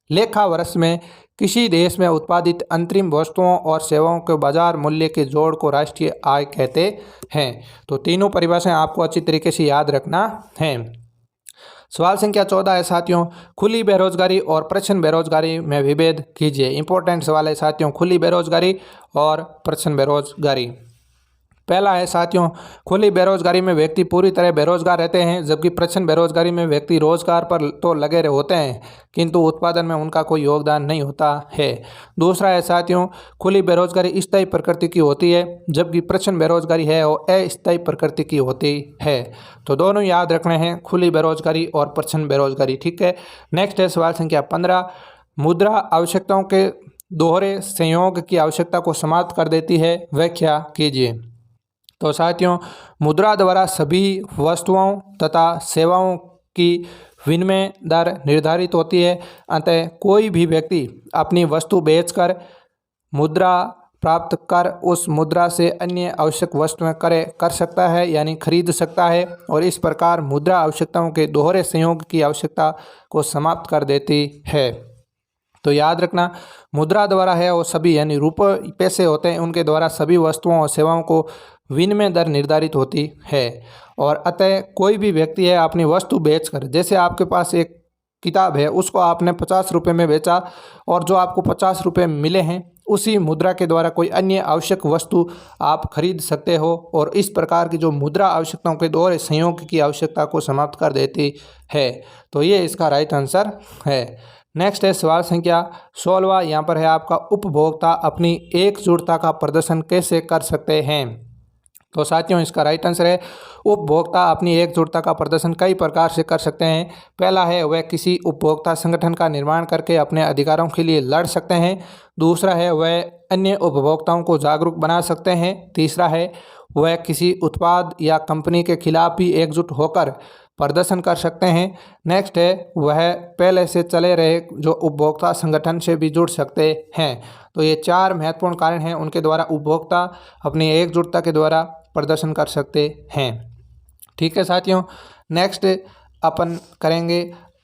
लेखा वर्ष में किसी देश में उत्पादित अंतरिम वस्तुओं और सेवाओं के बाजार मूल्य के जोड़ को राष्ट्रीय आय कहते हैं। तो तीनों परिभाषाएं आपको अच्छी तरीके से याद रखना है। सवाल संख्या 14 है साथियों, खुली बेरोजगारी और प्रच्छन्न बेरोजगारी में विभेद कीजिए। इंपॉर्टेंट सवाल है साथियों, खुली बेरोजगारी और प्रच्छन्न बेरोजगारी। पहला है साथियों, खुली बेरोजगारी में व्यक्ति पूरी तरह बेरोजगार रहते हैं, जबकि प्रच्छन्न बेरोजगारी में व्यक्ति रोजगार पर तो लगे होते हैं किंतु उत्पादन में उनका कोई योगदान नहीं होता है। दूसरा है साथियों, खुली बेरोजगारी स्थायी प्रकृति की होती है, जबकि प्रच्छन्न बेरोजगारी है वो अस्थायी प्रकृति की होती है। तो दोनों याद रखने हैं, खुली बेरोजगारी और प्रच्छन्न बेरोजगारी। ठीक है। नेक्स्ट है सवाल संख्या 15, मुद्रा आवश्यकताओं के दोहरे संयोग की आवश्यकता को समाप्त कर देती है, व्याख्या कीजिए। तो साथियों, मुद्रा द्वारा सभी वस्तुओं तथा सेवाओं की विनिमय दर निर्धारित होती है। अतः कोई भी व्यक्ति अपनी वस्तु बेचकर मुद्रा प्राप्त कर उस मुद्रा से अन्य आवश्यक वस्तुएं कर सकता है, यानी खरीद सकता है, और इस प्रकार मुद्रा आवश्यकताओं के दोहरे संयोग की आवश्यकता को समाप्त कर देती है। तो याद रखना, मुद्रा द्वारा है वो सभी, यानी रुपये पैसे होते हैं, उनके द्वारा सभी वस्तुओं और सेवाओं को विनिमय दर निर्धारित होती है। और अतः कोई भी व्यक्ति है अपनी वस्तु बेचकर, जैसे आपके पास एक किताब है, उसको आपने 50 रुपये में बेचा और जो आपको 50 रुपये मिले हैं उसी मुद्रा के द्वारा कोई अन्य आवश्यक वस्तु आप खरीद सकते हो, और इस प्रकार की जो मुद्रा आवश्यकताओं के दोहरे संयोग की आवश्यकता को समाप्त कर देती है। तो ये इसका राइट आंसर है। नेक्स्ट है सवाल संख्या 16। यहाँ पर है आपका, उपभोक्ता अपनी एकजुटता का प्रदर्शन कैसे कर सकते हैं। तो साथियों, इसका राइट आंसर है, उपभोक्ता अपनी एकजुटता का प्रदर्शन कई प्रकार से कर सकते हैं। पहला है, वह किसी उपभोक्ता संगठन का निर्माण करके अपने अधिकारों के लिए लड़ सकते हैं। दूसरा है, वह अन्य उपभोक्ताओं को जागरूक बना सकते हैं। तीसरा है, वह किसी उत्पाद या कंपनी के खिलाफ भी एकजुट होकर प्रदर्शन कर सकते हैं। नेक्स्ट है, वह पहले से चले रहे जो उपभोक्ता संगठन से भी जुड़ सकते हैं। तो ये 4 महत्वपूर्ण कारण हैं, उनके द्वारा उपभोक्ता अपनी एकजुटता के द्वारा प्रदर्शन कर सकते हैं। ठीक है साथियों, नेक्स्ट अपन करेंगे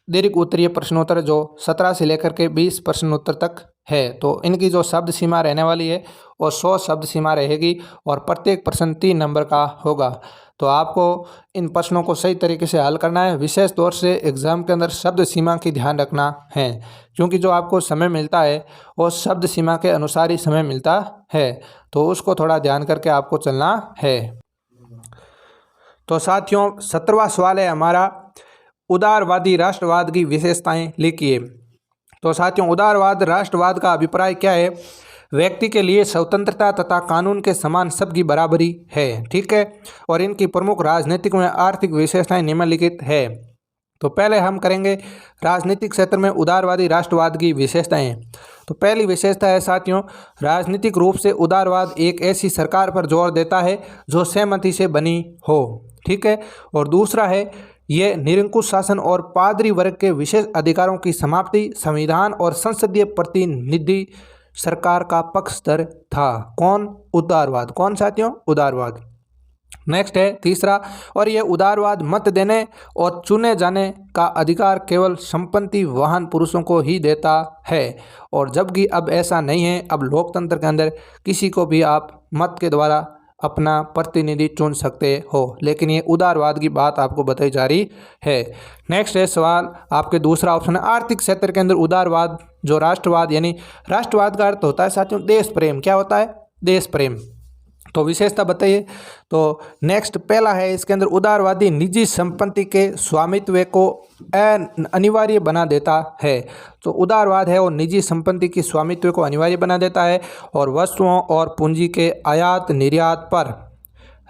दीर्घ उत्तरीय प्रश्नोत्तर, जो 17 से लेकर के 20 प्रश्नोत्तर तक है। तो इनकी जो शब्द सीमा रहने वाली है वो 100 शब्द सीमा रहेगी, और प्रत्येक प्रश्न 3 नंबर का होगा। तो आपको इन प्रश्नों को सही तरीके से हल करना है। विशेष तौर से एग्ज़ाम के अंदर शब्द सीमा की ध्यान रखना है, क्योंकि जो आपको समय मिलता है वो शब्द सीमा के अनुसार ही समय मिलता है, तो उसको थोड़ा ध्यान करके आपको चलना है। तो साथियों, 17वां सवाल है हमारा, उदारवादी राष्ट्रवाद की विशेषताएं लिखिए। तो साथियों, उदारवाद राष्ट्रवाद का अभिप्राय क्या है? व्यक्ति के लिए स्वतंत्रता तथा कानून के समान सबकी बराबरी है। ठीक है। और इनकी प्रमुख राजनीतिक व आर्थिक विशेषताएं निम्नलिखित है। तो पहले हम करेंगे राजनीतिक क्षेत्र में उदारवादी राष्ट्रवाद की विशेषताएं। तो पहली विशेषता है साथियों, राजनीतिक रूप से उदारवाद एक ऐसी सरकार पर जोर देता है जो सहमति से बनी हो। ठीक है। और दूसरा है, ये निरंकुश शासन और पादरी वर्ग के विशेष अधिकारों की समाप्ति, संविधान और संसदीय प्रतिनिधि सरकार का पक्षधर था। कौन? उदारवाद। कौन साथियों? उदारवाद। नेक्स्ट है तीसरा, और यह उदारवाद मत देने और चुने जाने का अधिकार केवल संपत्ति वाहन पुरुषों को ही देता है, और जबकि अब ऐसा नहीं है। अब लोकतंत्र के अंदर किसी को भी आप मत के द्वारा अपना प्रतिनिधि चुन सकते हो, लेकिन ये उदारवाद की बात आपको बताई जा रही है। नेक्स्ट है सवाल, आपके दूसरा ऑप्शन है, आर्थिक क्षेत्र के अंदर उदारवाद जो राष्ट्रवाद, यानी राष्ट्रवाद का अर्थ होता है साथियों देश प्रेम। क्या होता है? देश प्रेम। तो विशेषता बताइए। तो नेक्स्ट पहला है, इसके अंदर उदारवादी निजी संपत्ति के स्वामित्व को अनिवार्य बना देता है। तो उदारवाद है वो निजी संपत्ति की स्वामित्व को अनिवार्य बना देता है, और वस्तुओं और पूंजी के आयात निर्यात पर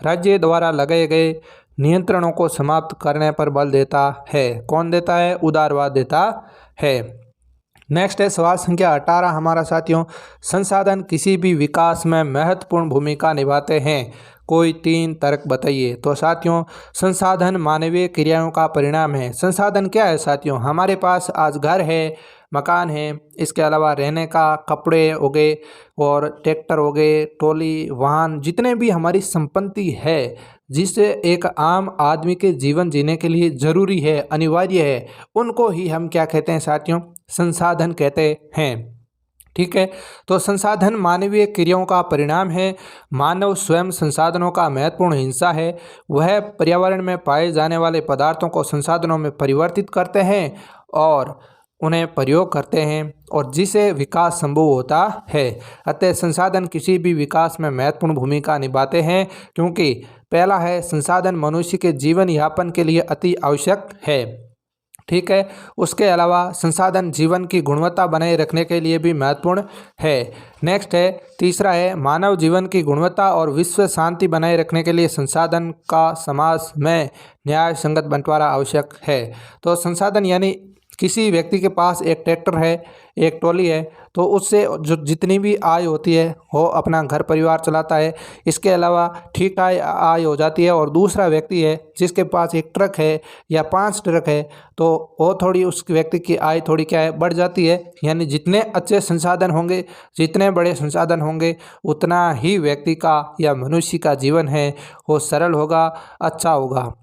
राज्य द्वारा लगाए गए नियंत्रणों को समाप्त करने पर बल देता है। कौन देता है? उदारवाद देता है। नेक्स्ट है सवाल संख्या 18 हमारा साथियों, संसाधन किसी भी विकास में महत्वपूर्ण भूमिका निभाते हैं। कोई 3 तर्क बताइए। तो साथियों, संसाधन मानवीय क्रियाओं का परिणाम है। संसाधन क्या है साथियों? हमारे पास आज घर है, मकान हैं, इसके अलावा रहने का कपड़े हो गए और ट्रैक्टर हो गए, ट्रॉली, वाहन, जितने भी हमारी संपत्ति है जिससे एक आम आदमी के जीवन जीने के लिए ज़रूरी है, अनिवार्य है, उनको ही हम क्या कहते हैं साथियों? संसाधन कहते हैं। ठीक है, तो संसाधन मानवीय क्रियाओं का परिणाम है। मानव स्वयं संसाधनों का महत्वपूर्ण हिस्सा है। वह पर्यावरण में पाए जाने वाले पदार्थों को संसाधनों में परिवर्तित करते हैं और उन्हें प्रयोग करते हैं और जिससे विकास संभव होता है। अतः संसाधन किसी भी विकास में महत्वपूर्ण भूमिका निभाते हैं, क्योंकि पहला है संसाधन मनुष्य के जीवन यापन के लिए अति आवश्यक है। ठीक है, उसके अलावा संसाधन जीवन की गुणवत्ता बनाए रखने के लिए भी महत्वपूर्ण है। नेक्स्ट है, तीसरा है मानव जीवन की गुणवत्ता और विश्व शांति बनाए रखने के लिए संसाधन का समाज में न्याय संगत बंटवारा आवश्यक है। तो संसाधन यानी किसी व्यक्ति के पास एक ट्रैक्टर है, एक ट्रॉली है, तो उससे जो जितनी भी आय होती है वो अपना घर परिवार चलाता है। इसके अलावा ठीक आय हो जाती है। और दूसरा व्यक्ति है जिसके पास एक ट्रक है या 5 ट्रक है, तो वो थोड़ी उस व्यक्ति की आय थोड़ी क्या है, बढ़ जाती है। यानी जितने अच्छे संसाधन होंगे, जितने बड़े संसाधन होंगे, उतना ही व्यक्ति का या मनुष्य का जीवन है वो सरल होगा, अच्छा होगा।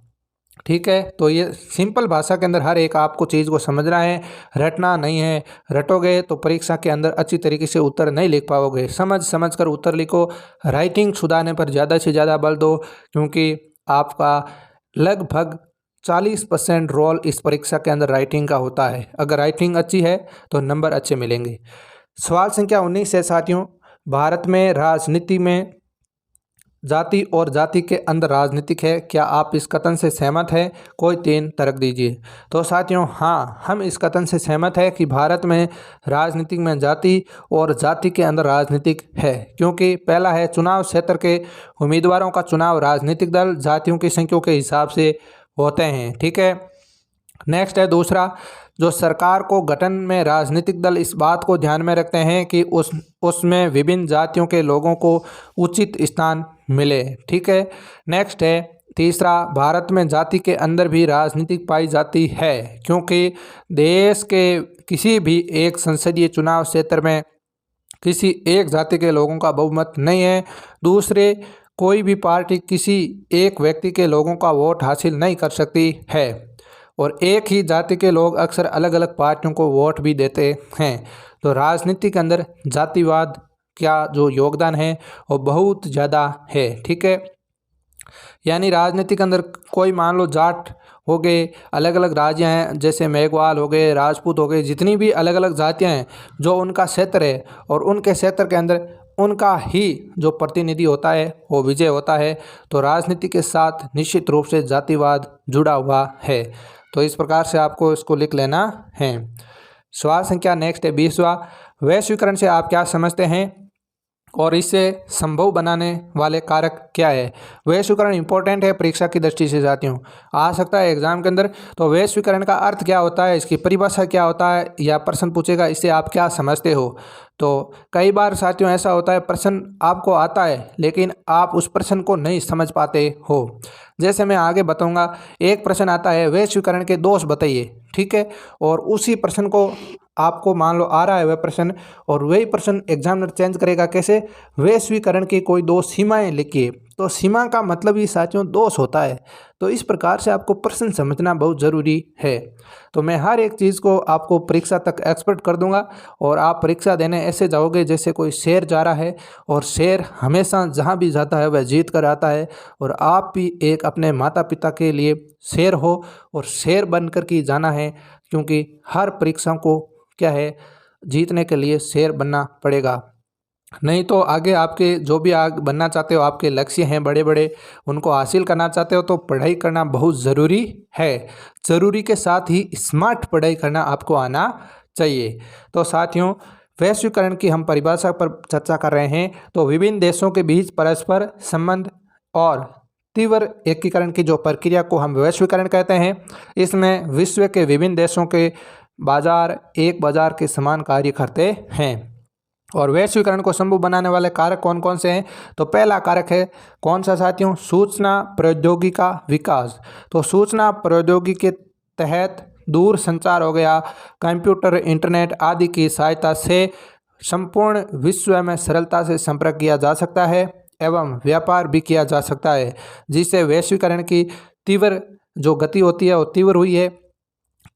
ठीक है, तो ये सिंपल भाषा के अंदर हर एक आपको चीज़ को समझना है, रटना नहीं है। रटोगे तो परीक्षा के अंदर अच्छी तरीके से उत्तर नहीं लिख पाओगे। समझ समझ कर उत्तर लिखो। राइटिंग सुधारने पर ज़्यादा से ज़्यादा बल दो, क्योंकि आपका लगभग 40% रोल इस परीक्षा के अंदर राइटिंग का होता है। अगर राइटिंग अच्छी है तो नंबर अच्छे मिलेंगे। सवाल संख्या 19 है साथियों, भारत में राजनीति में जाति और जाति के अंदर राजनीतिक है, क्या आप इस कथन से सहमत हैं? कोई 3 तर्क दीजिए। तो साथियों हाँ, हम इस कथन से सहमत है कि भारत में राजनीतिक में जाति और जाति के अंदर राजनीतिक है, क्योंकि पहला है चुनाव क्षेत्र के उम्मीदवारों का चुनाव राजनीतिक दल जातियों की संख्या के हिसाब से होते हैं। ठीक है, नेक्स्ट है दूसरा, जो सरकार को गठन में राजनीतिक दल इस बात को ध्यान में रखते हैं कि उसमें विभिन्न जातियों के लोगों को उचित स्थान मिले। ठीक है, नेक्स्ट है तीसरा, भारत में जाति के अंदर भी राजनीतिक पाई जाती है, क्योंकि देश के किसी भी एक संसदीय चुनाव क्षेत्र में किसी एक जाति के लोगों का बहुमत नहीं है। दूसरे कोई भी पार्टी किसी एक व्यक्ति के लोगों का वोट हासिल नहीं कर सकती है और एक ही जाति के लोग अक्सर अलग अलग पार्टियों को वोट भी देते हैं। तो राजनीति के अंदर जातिवाद का जो योगदान है वो बहुत ज़्यादा है। ठीक है, यानी राजनीति के अंदर कोई मान लो जाट हो गए, अलग अलग राज्य हैं, जैसे मेघवाल हो गए, राजपूत हो गए, जितनी भी अलग अलग जातियां हैं, जो उनका क्षेत्र है और उनके क्षेत्र के अंदर उनका ही जो प्रतिनिधि होता है वो विजय होता है। तो राजनीति के साथ निश्चित रूप से जातिवाद जुड़ा हुआ है। तो इस प्रकार से आपको इसको लिख लेना है। सवाल संख्या नेक्स्ट है 20वां, वैश्वीकरण से आप क्या समझते हैं और इसे संभव बनाने वाले कारक क्या है? वैश्वीकरण इंपॉर्टेंट है परीक्षा की दृष्टि से साथियों, आ सकता है एग्जाम के अंदर। तो वैश्वीकरण का अर्थ क्या होता है, इसकी परिभाषा क्या होता है, या प्रश्न पूछेगा इससे आप क्या समझते हो। तो कई बार साथियों ऐसा होता है प्रश्न आपको आता है लेकिन आप उस प्रश्न को नहीं समझ पाते हो। जैसे मैं आगे बताऊंगा, एक प्रश्न आता है वैश्वीकरण के दोष बताइए। ठीक है, और उसी प्रश्न को आपको मान लो आ रहा है वह प्रश्न, और वही प्रश्न एग्जामिनर चेंज करेगा कैसे, वैश्वीकरण की कोई 2 सीमाएं लिखिए। तो सीमा का मतलब ही साथियों दोष होता है। तो इस प्रकार से आपको प्रश्न समझना बहुत ज़रूरी है। तो मैं हर एक चीज़ को आपको परीक्षा तक एक्सपर्ट कर दूंगा और आप परीक्षा देने ऐसे जाओगे जैसे कोई शेर जा रहा है, और शेर हमेशा जहाँ भी जाता है वह जीत कर आता है। और आप भी एक अपने माता पिता के लिए शेर हो और शेर बनकर के जाना है, क्योंकि हर परीक्षा को क्या है, जीतने के लिए शेर बनना पड़ेगा। नहीं तो आगे आपके जो भी आगे बनना चाहते हो, आपके लक्ष्य हैं बड़े बड़े, उनको हासिल करना चाहते हो, तो पढ़ाई करना बहुत ज़रूरी है। ज़रूरी के साथ ही स्मार्ट पढ़ाई करना आपको आना चाहिए। तो साथियों, वैश्वीकरण की हम परिभाषा पर चर्चा कर रहे हैं। तो विभिन्न देशों के बीच परस्पर संबंध और तीव्र एकीकरण की जो प्रक्रिया को हम वैश्वीकरण कहते हैं। इसमें विश्व के विभिन्न देशों के बाजार एक बाजार के समान कार्य करते हैं। और वैश्वीकरण को संभव बनाने वाले कारक कौन कौन से हैं? तो पहला कारक है कौन सा साथियों? सूचना प्रौद्योगिकी का विकास। तो सूचना प्रौद्योगिकी के तहत दूर संचार हो गया, कंप्यूटर, इंटरनेट आदि की सहायता से संपूर्ण विश्व में सरलता से संपर्क किया जा सकता है एवं व्यापार भी किया जा सकता है, जिससे वैश्वीकरण की तीव्र जो गति होती है वो तीव्र हुई है।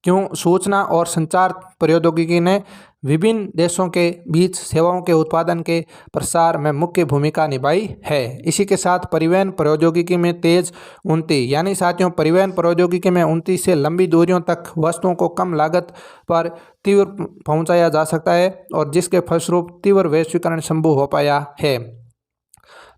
क्यों? सूचना और संचार प्रौद्योगिकी ने विभिन्न देशों के बीच सेवाओं के उत्पादन के प्रसार में मुख्य भूमिका निभाई है। इसी के साथ परिवहन प्रौद्योगिकी में तेज उन्नति, यानी साथियों परिवहन प्रौद्योगिकी में उन्नति से लंबी दूरियों तक वस्तुओं को कम लागत पर तीव्र पहुंचाया जा सकता है और जिसके फलस्वरूप तीव्र वैश्वीकरण संभव हो पाया है।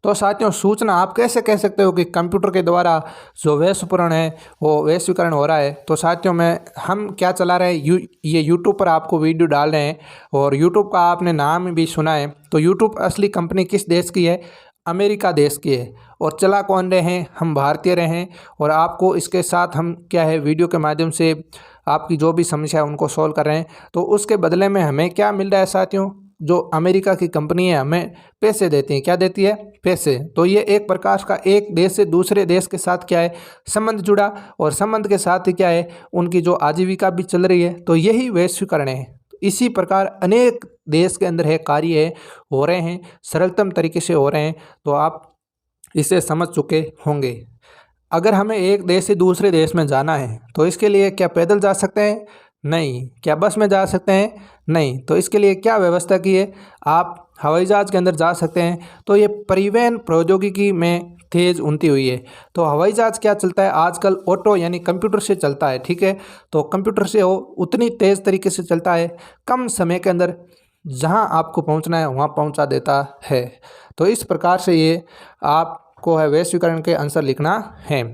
तो साथियों सूचना आप कैसे कह सकते हो कि कंप्यूटर के द्वारा जो वैश्वीकरण है वो वैश्वीकरण हो रहा है। तो साथियों में हम क्या चला रहे हैं, ये यूट्यूब पर आपको वीडियो डाल रहे हैं और यूट्यूब का आपने नाम भी सुना है। तो यूट्यूब असली कंपनी किस देश की है? अमेरिका देश की है। और चला कौन रहे हैं? हम भारतीय रहे हैं। और आपको इसके साथ हम क्या है वीडियो के माध्यम से आपकी जो भी समस्या है उनको सॉल्व कर रहे हैं। तो उसके बदले में हमें क्या मिल रहा है साथियों? जो अमेरिका की कंपनी है हमें पैसे देती है। क्या देती है? पैसे। तो ये एक प्रकार का एक देश से दूसरे देश के साथ क्या है संबंध जुड़ा, और संबंध के साथ ही क्या है उनकी जो आजीविका भी चल रही है। तो यही वैश्वीकरण है। इसी प्रकार अनेक देश के अंदर है कार्य है हो रहे हैं, सरलतम तरीके से हो रहे हैं। तो आप इसे समझ चुके होंगे। अगर हमें एक देश से दूसरे देश में जाना है तो इसके लिए क्या पैदल जा सकते हैं? नहीं। क्या बस में जा सकते हैं? नहीं। तो इसके लिए क्या व्यवस्था की है? आप हवाई जहाज़ के अंदर जा सकते हैं। तो ये परिवहन प्रौद्योगिकी में तेज उन्नति हुई है। तो हवाई जहाज़ क्या चलता है आजकल? ऑटो यानी कंप्यूटर से चलता है। ठीक है, तो कंप्यूटर से वो उतनी तेज़ तरीके से चलता है, कम समय के अंदर जहां आपको पहुंचना है वहां पहुंचा देता है। तो इस प्रकार से ये आपको है वैश्वीकरण के आंसर लिखना है।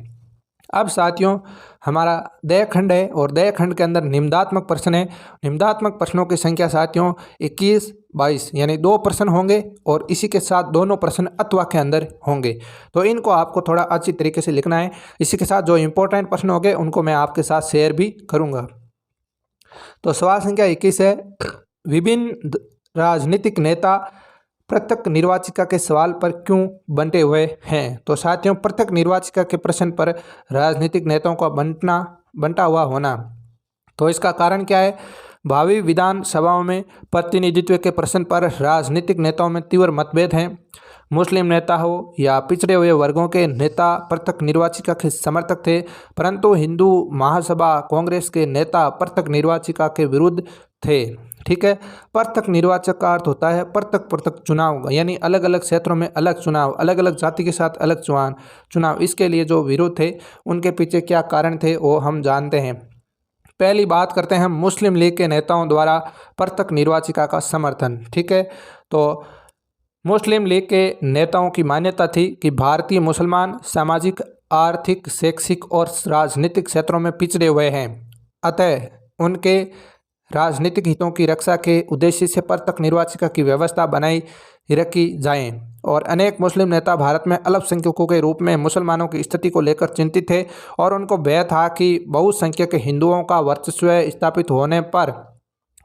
अब साथियों हमारा दय खंड है और दय खंड के अंदर निम्नात्मक प्रश्न है। निम्नात्मक प्रश्नों की संख्या साथियों 21, 22 यानी 2 प्रश्न होंगे और इसी के साथ दोनों प्रश्न अथवा के अंदर होंगे। तो इनको आपको थोड़ा अच्छी तरीके से लिखना है। इसी के साथ जो इम्पोर्टेंट प्रश्न होंगे उनको मैं आपके साथ शेयर भी करूँगा। तो सवाल संख्या 21 है, विभिन्न राजनीतिक नेता पृथक निर्वाचिका के सवाल पर क्यों बंटे हुए हैं? तो साथियों पृथक निर्वाचिका के प्रश्न पर राजनीतिक नेताओं का बंटा हुआ होना, तो इसका कारण क्या है? भावी विधानसभाओं में प्रतिनिधित्व के प्रश्न पर राजनीतिक नेताओं में तीव्र मतभेद हैं। मुस्लिम नेता हो या पिछड़े हुए वर्गों के नेता पृथक निर्वाचिका के समर्थक थे, परंतु हिंदू महासभा कांग्रेस के नेता पृथक निर्वाचिका के विरुद्ध थे। ठीक है, पृथक निर्वाचक का अर्थ होता है पृथक चुनाव, यानी अलग अलग क्षेत्रों में अलग चुनाव, अलग अलग जाति के साथ अलग चुनाव। इसके लिए जो विरोध थे उनके पीछे क्या कारण थे वो हम जानते हैं। पहली बात करते हैं हम मुस्लिम लीग के नेताओं द्वारा पृथक निर्वाचिका का समर्थन। ठीक है, तो मुस्लिम लीग के नेताओं की मान्यता थी कि भारतीय मुसलमान सामाजिक, आर्थिक, शैक्षिक और राजनीतिक क्षेत्रों में पिछड़े हुए हैं, अतः उनके राजनीतिक हितों की रक्षा के उद्देश्य से पृथक निर्वाचिका की व्यवस्था बनाई रखी जाए। और अनेक मुस्लिम नेता भारत में अल्पसंख्यकों के रूप में मुसलमानों की स्थिति को लेकर चिंतित थे और उनको भय था कि बहुसंख्यक हिंदुओं का वर्चस्व स्थापित होने पर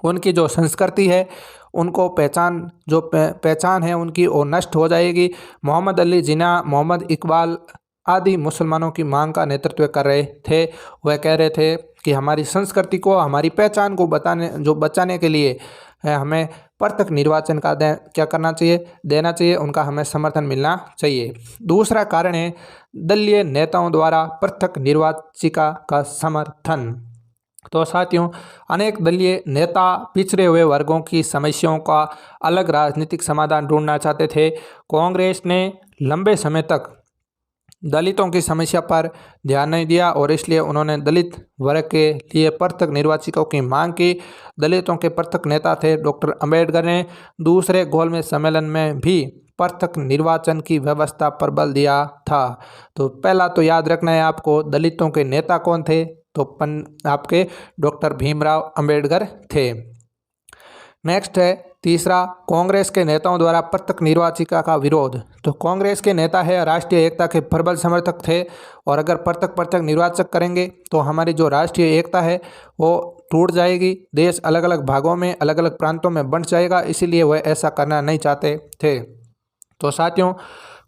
उनकी जो संस्कृति है, उनको पहचान है उनकी वो नष्ट हो जाएगी। मोहम्मद अली जिन्ना, मोहम्मद इकबाल आदि मुसलमानों की मांग का नेतृत्व कर रहे थे। वह कह रहे थे कि हमारी संस्कृति को, हमारी पहचान को बचाने के लिए हमें पृथक निर्वाचन का क्या करना चाहिए? देना चाहिए, उनका हमें समर्थन मिलना चाहिए। दूसरा कारण है दलीय नेताओं द्वारा पृथक निर्वाचिका का समर्थन। तो साथियों अनेक दलीय नेता पिछड़े हुए वर्गों की समस्याओं का अलग राजनीतिक समाधान ढूंढना चाहते थे। कांग्रेस ने लंबे समय तक दलितों की समस्या पर ध्यान नहीं दिया और इसलिए उन्होंने दलित वर्ग के लिए पृथक निर्वाचिकों की मांग की। दलितों के पृथक नेता थे डॉक्टर अंबेडकर ने दूसरे गोलमेज सम्मेलन में भी पृथक निर्वाचन की व्यवस्था पर बल दिया था। तो पहला तो याद रखना है आपको, दलितों के नेता कौन थे? तो आपके डॉक्टर भीमराव अंबेडकर थे। नेक्स्ट है तीसरा, कांग्रेस के नेताओं द्वारा पृथक निर्वाचिका का विरोध। तो कांग्रेस के नेता है राष्ट्रीय एकता के प्रबल समर्थक थे और अगर पृथक निर्वाचक करेंगे तो हमारी जो राष्ट्रीय एकता है वो टूट जाएगी, देश अलग अलग भागों में, अलग अलग प्रांतों में बंट जाएगा, इसीलिए वह ऐसा करना नहीं चाहते थे। तो साथियों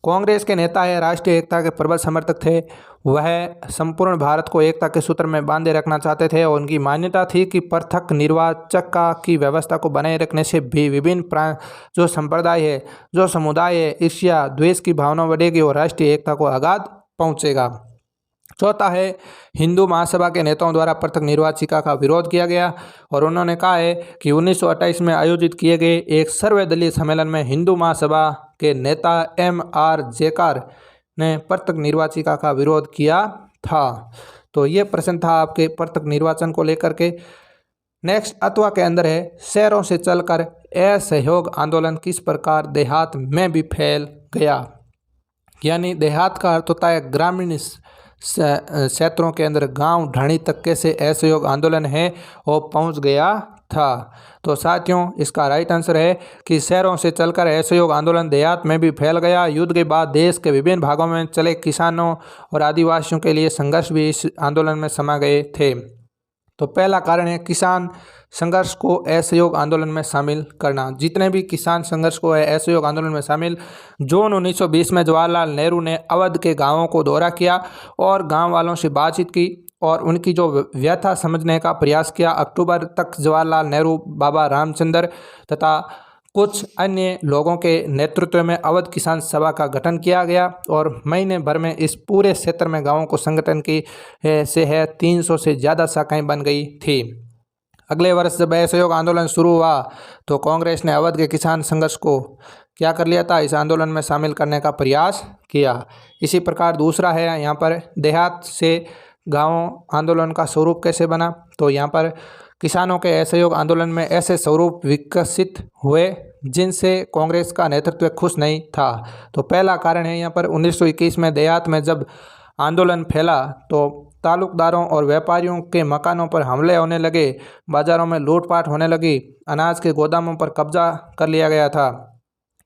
कांग्रेस के नेता है, राष्ट्रीय एकता के प्रबल समर्थक थे। वह संपूर्ण भारत को एकता के सूत्र में बांधे रखना चाहते थे और उनकी मान्यता थी कि पृथक निर्वाचक की व्यवस्था को बनाए रखने से भी विभिन्न जो संप्रदाय है, जो समुदाय है, ईर्ष्या द्वेष की भावना बढ़ेगी और राष्ट्रीय एकता को आघात पहुंचेगा। चौथा है, हिंदू महासभा के नेताओं द्वारा पृथक निर्वाचिका का विरोध किया गया और उन्होंने कहा है कि 1928 में आयोजित किए गए एक सर्वदलीय सम्मेलन में हिंदू महासभा के नेता M.R. जेकर ने पृथक निर्वाचिका का विरोध किया था। तो ये प्रश्न था आपके पृथक निर्वाचन को लेकर के। नेक्स्ट अथवा के अंदर है, शहरों से चलकर असहयोग आंदोलन किस प्रकार देहात में भी फैल गया। यानी देहात का अर्थ होता है ग्रामीण क्षेत्रों के अंदर, गांव ढाणी तक कैसे असहयोग आंदोलन है वो पहुंच गया था। तो साथियों इसका राइट आंसर है कि शहरों से चलकर असहयोग आंदोलन देहात में भी फैल गया। युद्ध के बाद देश के विभिन्न भागों में चले किसानों और आदिवासियों के लिए संघर्ष भी इस आंदोलन में समा गए थे। तो पहला कारण है किसान संघर्ष को असहयोग आंदोलन में शामिल करना। जितने भी किसान संघर्ष को असहयोग आंदोलन में शामिल, जून 1920 में जवाहरलाल नेहरू ने अवध के गांवों को दौरा किया और गांव वालों से बातचीत की और उनकी जो व्यथा समझने का प्रयास किया। अक्टूबर तक जवाहरलाल नेहरू, बाबा रामचंद्र तथा कुछ अन्य लोगों के नेतृत्व में अवध किसान सभा का गठन किया गया और महीने भर में इस पूरे क्षेत्र में गांवों को संगठन की से 300 से ज़्यादा शाखाएं बन गई थी। अगले वर्ष जब असहयोग आंदोलन शुरू हुआ तो कांग्रेस ने अवध के किसान संघर्ष को क्या कर लिया था, इस आंदोलन में शामिल करने का प्रयास किया। इसी प्रकार दूसरा है यहाँ पर देहात से गाँव आंदोलन का स्वरूप कैसे बना। तो यहाँ पर किसानों के असहयोग आंदोलन में ऐसे स्वरूप विकसित हुए जिनसे कांग्रेस का नेतृत्व खुश नहीं था। तो पहला कारण है यहाँ पर 1921 में देहात में जब आंदोलन फैला तो तालुकदारों और व्यापारियों के मकानों पर हमले होने लगे, बाजारों में लूटपाट होने लगी, अनाज के गोदामों पर कब्जा कर लिया गया था।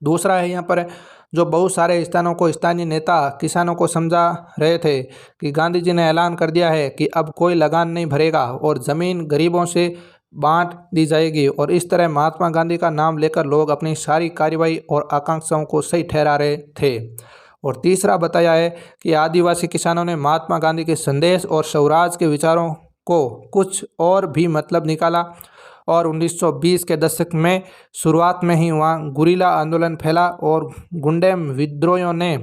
दूसरा है यहाँ पर जो बहुत सारे स्थानों को स्थानीय नेता किसानों को समझा रहे थे कि गांधी जी ने ऐलान कर दिया है कि अब कोई लगान नहीं भरेगा और ज़मीन गरीबों से बांट दी जाएगी और इस तरह महात्मा गांधी का नाम लेकर लोग अपनी सारी कार्रवाई और आकांक्षाओं को सही ठहरा रहे थे। और तीसरा बताया है कि आदिवासी किसानों ने महात्मा गांधी के संदेश और स्वराज के विचारों को कुछ और भी मतलब निकाला और 1920 के दशक में शुरुआत में ही वहाँ गुरिल्ला आंदोलन फैला और गुंडे विद्रोहियों ने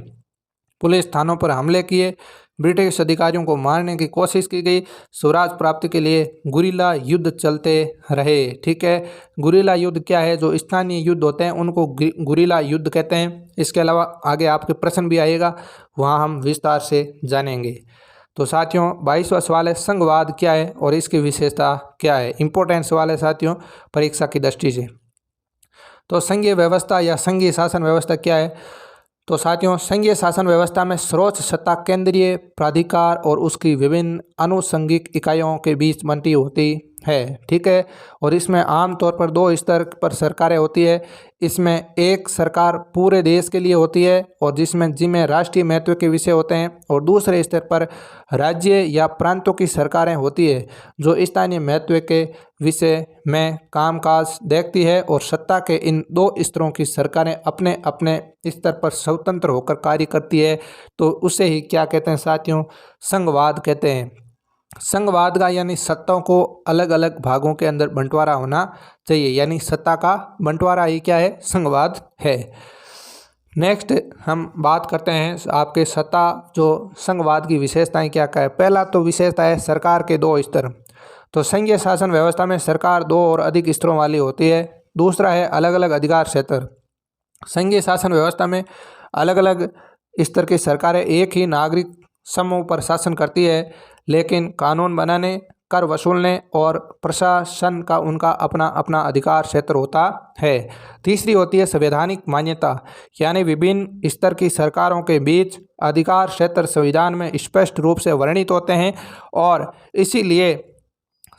पुलिस थानों पर हमले किए, ब्रिटिश अधिकारियों को मारने की कोशिश की गई। स्वराज प्राप्ति के लिए गुरिल्ला युद्ध चलते रहे। ठीक है, गुरिल्ला युद्ध क्या है, जो स्थानीय युद्ध होते हैं उनको गुरिल्ला युद्ध कहते हैं। इसके अलावा आगे आपके प्रश्न भी आएगा, वहाँ हम विस्तार से जानेंगे। तो साथियों 22वां सवाल है, संघवाद क्या है और इसकी विशेषता क्या है। इंपॉर्टेंट सवाल है साथियों परीक्षा की दृष्टि से। तो संघीय व्यवस्था या संघीय शासन व्यवस्था क्या है। तो साथियों संघीय शासन व्यवस्था में सर्वोच्च सत्ता केंद्रीय प्राधिकार और उसकी विभिन्न अनुषंगिक इकाइयों के बीच बंटी होती है। ठीक है, और इसमें आमतौर पर 2 स्तर पर सरकारें होती है। इसमें एक सरकार पूरे देश के लिए होती है और जिसमें राष्ट्रीय महत्व के विषय होते हैं, और दूसरे स्तर पर राज्य या प्रांतों की सरकारें होती है जो स्थानीय महत्व के विषय में कामकाज देखती है। और सत्ता के इन 2 स्तरों की सरकारें अपने अपने स्तर पर स्वतंत्र होकर कार्य करती है। तो उसे ही क्या कहते हैं साथियों, संघवाद कहते हैं। संघवाद का यानी सत्ताओं को अलग अलग भागों के अंदर बंटवारा होना चाहिए, यानी सत्ता का बंटवारा ही क्या है, संघवाद है। नेक्स्ट हम बात करते हैं आपके सत्ता जो संघवाद की विशेषताएं क्या क्या है। पहला तो विशेषता है सरकार के 2 स्तर। तो संघीय शासन व्यवस्था में सरकार 2 और अधिक स्तरों वाली होती है। दूसरा है अलग अलग अधिकार क्षेत्र। संघीय शासन व्यवस्था में अलग अलग स्तर की सरकारें एक ही नागरिक समूह पर शासन करती है, लेकिन कानून बनाने, कर वसूलने और प्रशासन का उनका अपना अपना अधिकार क्षेत्र होता है। तीसरी होती है संवैधानिक मान्यता, यानी विभिन्न स्तर की सरकारों के बीच अधिकार क्षेत्र संविधान में स्पष्ट रूप से वर्णित होते हैं और इसीलिए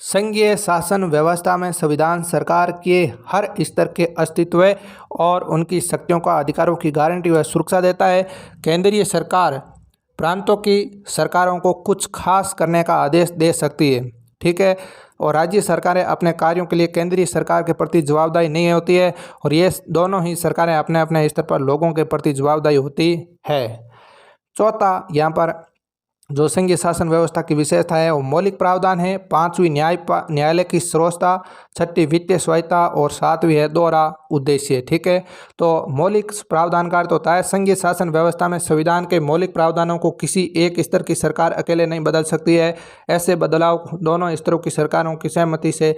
संघीय शासन व्यवस्था में संविधान सरकार के हर स्तर के अस्तित्व और उनकी शक्तियों का अधिकारों की गारंटी व सुरक्षा देता है। केंद्रीय सरकार प्रांतों की सरकारों को कुछ खास करने का आदेश दे सकती है, ठीक है। और राज्य सरकारें अपने कार्यों के लिए केंद्रीय सरकार के प्रति जवाबदाही नहीं होती है, और ये दोनों ही सरकारें अपने अपने स्तर पर लोगों के प्रति जवाबदाही होती है। चौथा यहाँ पर जो संघीय शासन व्यवस्था की विशेषता है वो मौलिक प्रावधान है, पांचवी न्यायालय की श्रोता, छठी वित्तीय स्वायत्तता और सातवीं है दोहरा उद्देश्य। ठीक है, तो मौलिक प्रावधान का अर्थ होता है संघीय शासन व्यवस्था में संविधान के मौलिक प्रावधानों को किसी एक स्तर की सरकार अकेले नहीं बदल सकती है। ऐसे बदलाव दोनों स्तरों की सरकारों की सहमति से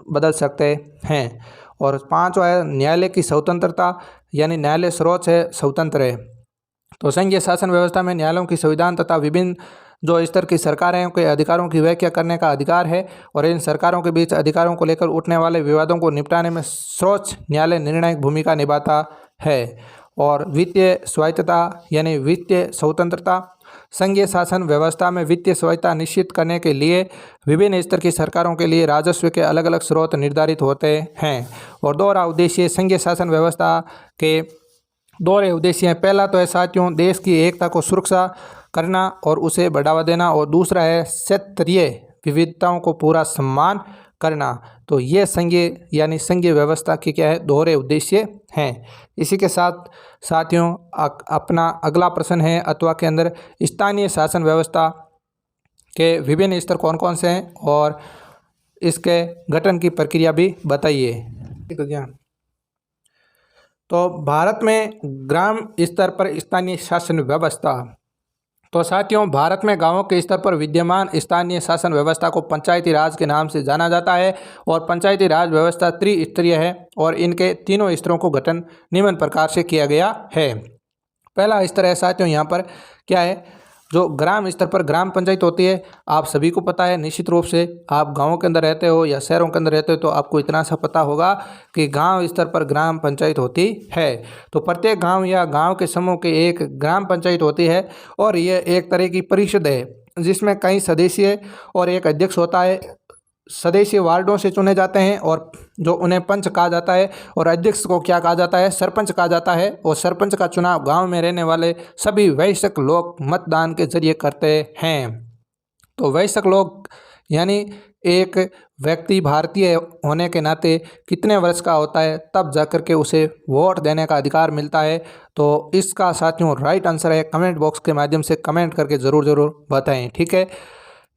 बदल सकते हैं। और पांचवा है न्यायालय की स्वतंत्रता, यानी न्यायालय सर्वोच्च है, स्वतंत्र है। तो संघीय शासन व्यवस्था में न्यायालयों की संविधान तथा विभिन्न जो स्तर की सरकारें के अधिकारों की व्याख्या करने का अधिकार है, और इन सरकारों के बीच अधिकारों को लेकर उठने वाले विवादों को निपटाने में सर्वोच्च न्यायालय निर्णायक भूमिका निभाता है। और वित्तीय स्वायत्तता यानी वित्तीय स्वतंत्रता, संघीय शासन व्यवस्था में वित्तीय स्वायत्तता निश्चित करने के लिए विभिन्न स्तर की सरकारों के लिए राजस्व के अलग अलग स्रोत निर्धारित होते हैं। और दोहरा उद्देश्य, संघीय शासन व्यवस्था के दोहरे उद्देश्य हैं। पहला तो है साथियों देश की एकता को सुरक्षा करना और उसे बढ़ावा देना, और दूसरा है क्षेत्रीय विविधताओं को पूरा सम्मान करना। तो ये संघीय यानी संघीय व्यवस्था की क्या है, दोहरे उद्देश्य हैं। इसी के साथ साथियों अपना अगला प्रश्न है अथवा के अंदर स्थानीय शासन व्यवस्था के विभिन्न स्तर कौन कौन से हैं और इसके गठन की प्रक्रिया भी बताइए। तो भारत में ग्राम स्तर पर स्थानीय शासन व्यवस्था, तो साथियों भारत में गांवों के स्तर पर विद्यमान स्थानीय शासन व्यवस्था को पंचायती राज के नाम से जाना जाता है। और पंचायती राज व्यवस्था त्रिस्तरीय है और इनके तीनों स्तरों को गठन निम्न प्रकार से किया गया है। पहला स्तर है साथियों यहाँ पर क्या है, जो ग्राम स्तर पर ग्राम पंचायत होती है। आप सभी को पता है, निश्चित रूप से आप गांवों के अंदर रहते हो या शहरों के अंदर रहते हो तो आपको इतना सा पता होगा कि गांव स्तर पर ग्राम पंचायत होती है। तो प्रत्येक गांव या गांव के समूह के एक ग्राम पंचायत होती है, और ये एक तरह की परिषद है जिसमें कई सदस्य और एक अध्यक्ष होता है। सदस्य वार्डों से चुने जाते हैं और जो उन्हें पंच कहा जाता है, और अध्यक्ष को क्या कहा जाता है, सरपंच कहा जाता है। और सरपंच का चुनाव गांव में रहने वाले सभी वयस्क लोग मतदान के जरिए करते हैं। तो वयस्क लोग यानी एक व्यक्ति भारतीय होने के नाते कितने वर्ष का होता है तब जाकर के उसे वोट देने का अधिकार मिलता है। तो इसका साथियों राइट आंसर है, कमेंट बॉक्स के माध्यम से कमेंट करके ज़रूर बताएं। ठीक है,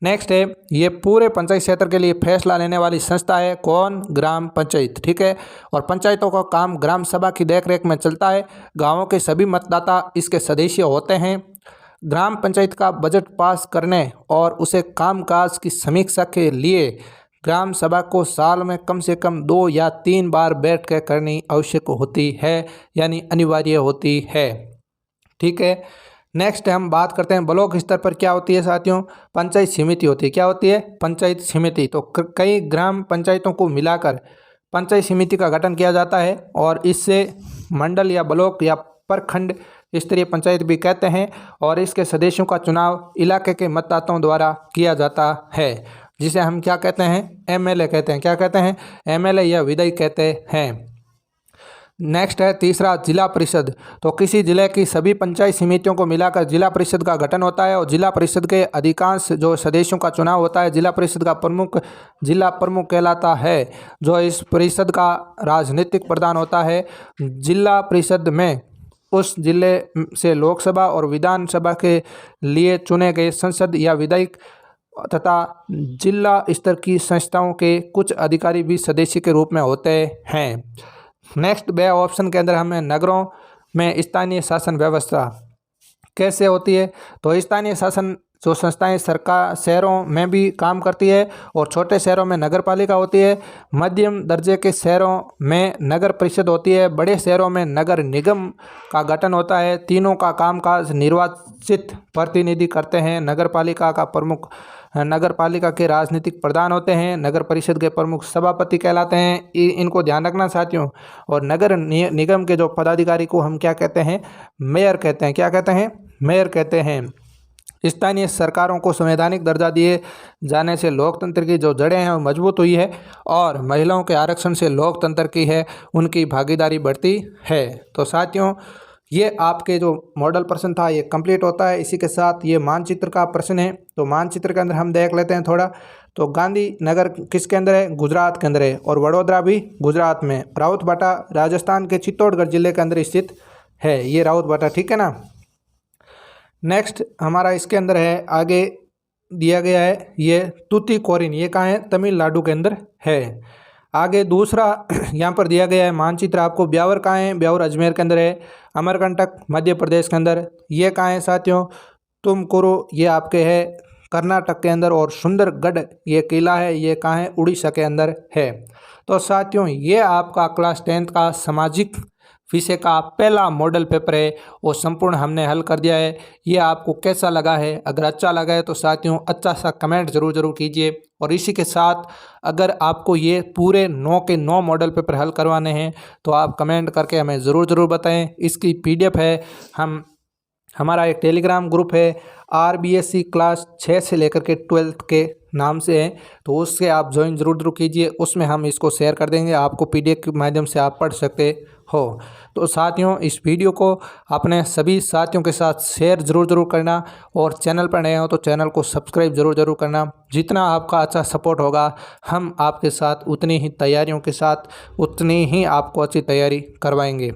नेक्स्ट है ये पूरे पंचायत क्षेत्र के लिए फैसला लेने वाली संस्था है कौन, ग्राम पंचायत। ठीक है, और पंचायतों का काम ग्राम सभा की देखरेख में चलता है। गांवों के सभी मतदाता इसके सदस्य होते हैं। ग्राम पंचायत का बजट पास करने और उसे कामकाज की समीक्षा के लिए ग्राम सभा को साल में कम से कम 2 या 3 बार बैठकें करनी आवश्यक होती है, यानी अनिवार्य होती है। ठीक है, नेक्स्ट हम बात करते हैं ब्लॉक स्तर पर क्या होती है साथियों, पंचायत समिति होती है। क्या होती है, पंचायत समिति। तो कई ग्राम पंचायतों को मिलाकर पंचायत समिति का गठन किया जाता है, और इससे मंडल या ब्लॉक या प्रखंड स्तरीय पंचायत भी कहते हैं। और इसके सदस्यों का चुनाव इलाके के मतदाताओं द्वारा किया जाता है, जिसे हम क्या कहते हैं, एमएलए कहते हैं। क्या कहते हैं, एमएलए या विधायक कहते हैं। नेक्स्ट है तीसरा जिला परिषद। तो किसी जिले की सभी पंचायत समितियों को मिलाकर जिला परिषद का गठन होता है, और जिला परिषद के अधिकांश जो सदस्यों का चुनाव होता है जिला परिषद का प्रमुख जिला प्रमुख कहलाता है, जो इस परिषद का राजनीतिक प्रधान होता है। जिला परिषद में उस जिले से लोकसभा और विधानसभा के लिए चुने गए सांसद या विधायक तथा जिला स्तर की संस्थाओं के कुछ अधिकारी भी सदस्य के रूप में होते हैं। नेक्स्ट बे ऑप्शन के अंदर हमें नगरों में स्थानीय शासन व्यवस्था कैसे होती है। तो स्थानीय शासन जो संस्थाएं सरकार शहरों में भी काम करती है, और छोटे शहरों में नगर पालिका होती है। मध्यम दर्जे के शहरों में नगर परिषद होती है। बड़े शहरों में नगर निगम का गठन होता है। तीनों का कामकाज निर्वाचित प्रतिनिधि करते हैं। नगर पालिका का प्रमुख नगर पालिका के राजनीतिक प्रधान होते हैं। नगर परिषद के प्रमुख सभापति कहलाते हैं। इनको ध्यान रखना साथियों। और नगर निगम के जो पदाधिकारी को हम क्या कहते हैं, मेयर कहते हैं। क्या कहते हैं, मेयर कहते हैं। स्थानीय सरकारों को संवैधानिक दर्जा दिए जाने से लोकतंत्र की जो जड़ें हैं वो मजबूत हुई है, और महिलाओं के आरक्षण से लोकतंत्र की है उनकी भागीदारी बढ़ती है। तो साथियों ये आपके जो मॉडल प्रश्न था ये कंप्लीट होता है। इसी के साथ ये मानचित्र का प्रश्न है, तो मानचित्र के अंदर हम देख लेते हैं थोड़ा। तो गांधीनगर किसके अंदर है? गुजरात के अंदर है, और वडोदरा भी गुजरात में। राउतभाटा राजस्थान के चित्तौड़गढ़ जिले के अंदर स्थित है ये राउतभाटा, ठीक है ना। नेक्स्ट हमारा इसके अंदर है, आगे दिया गया है ये तूतीकोरिन, ये कहाँ है? तमिलनाडु के अंदर है। आगे दूसरा यहाँ पर दिया गया है मानचित्र आपको, ब्यावर कहाँ है? ब्यावर अजमेर के अंदर है। अमरकंटक मध्य प्रदेश के अंदर, ये कहाँ है साथियों? तुमकुरु, ये आपके है कर्नाटक के अंदर। और सुंदरगढ़ ये किला है, ये कहाँ है? उड़ीसा के अंदर है। तो साथियों ये आपका क्लास 10th का सामाजिक विषय का पहला मॉडल पेपर है, वो संपूर्ण हमने हल कर दिया है। ये आपको कैसा लगा है? अगर अच्छा लगा है तो साथियों अच्छा सा कमेंट जरूर कीजिए। और इसी के साथ अगर आपको ये पूरे 9 के 9 मॉडल पेपर हल करवाने हैं तो आप कमेंट करके हमें ज़रूर बताएं। इसकी PDF है, हमारा एक टेलीग्राम ग्रुप है RBSC क्लास 6 से लेकर के 12th के नाम से है, तो उससे आप ज्वाइन जरूर कीजिए। उसमें हम इसको शेयर कर देंगे, आपको PDF के माध्यम से आप पढ़ सकते हो। तो साथियों इस वीडियो को अपने सभी साथियों के साथ शेयर जरूर करना, और चैनल पर नए हो तो चैनल को सब्सक्राइब जरूर करना। जितना आपका अच्छा सपोर्ट होगा हम आपके साथ उतनी ही तैयारियों के साथ उतनी ही आपको अच्छी तैयारी करवाएंगे।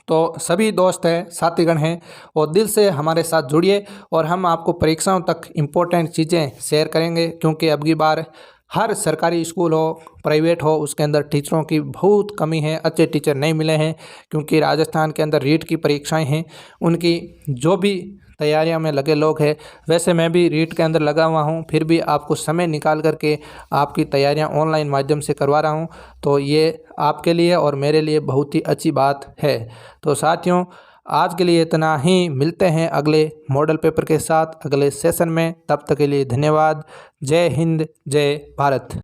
तो सभी दोस्त हैं, साथीगण हैं, और दिल से हमारे साथ जुड़िए, और हम आपको परीक्षाओं तक इम्पोर्टेंट चीज़ें शेयर करेंगे। क्योंकि अब की बार हर सरकारी स्कूल हो प्राइवेट हो उसके अंदर टीचरों की बहुत कमी है, अच्छे टीचर नहीं मिले हैं। क्योंकि राजस्थान के अंदर रीट की परीक्षाएं हैं, उनकी जो भी तैयारियों में लगे लोग हैं, वैसे मैं भी रीट के अंदर लगा हुआ हूं, फिर भी आपको समय निकाल करके आपकी तैयारियां ऑनलाइन माध्यम से करवा रहा हूं। तो ये आपके लिए और मेरे लिए बहुत ही अच्छी बात है। तो साथियों आज के लिए इतना ही, मिलते हैं अगले मॉडल पेपर के साथ अगले सेशन में। तब तक के लिए धन्यवाद। जय हिंद, जय भारत।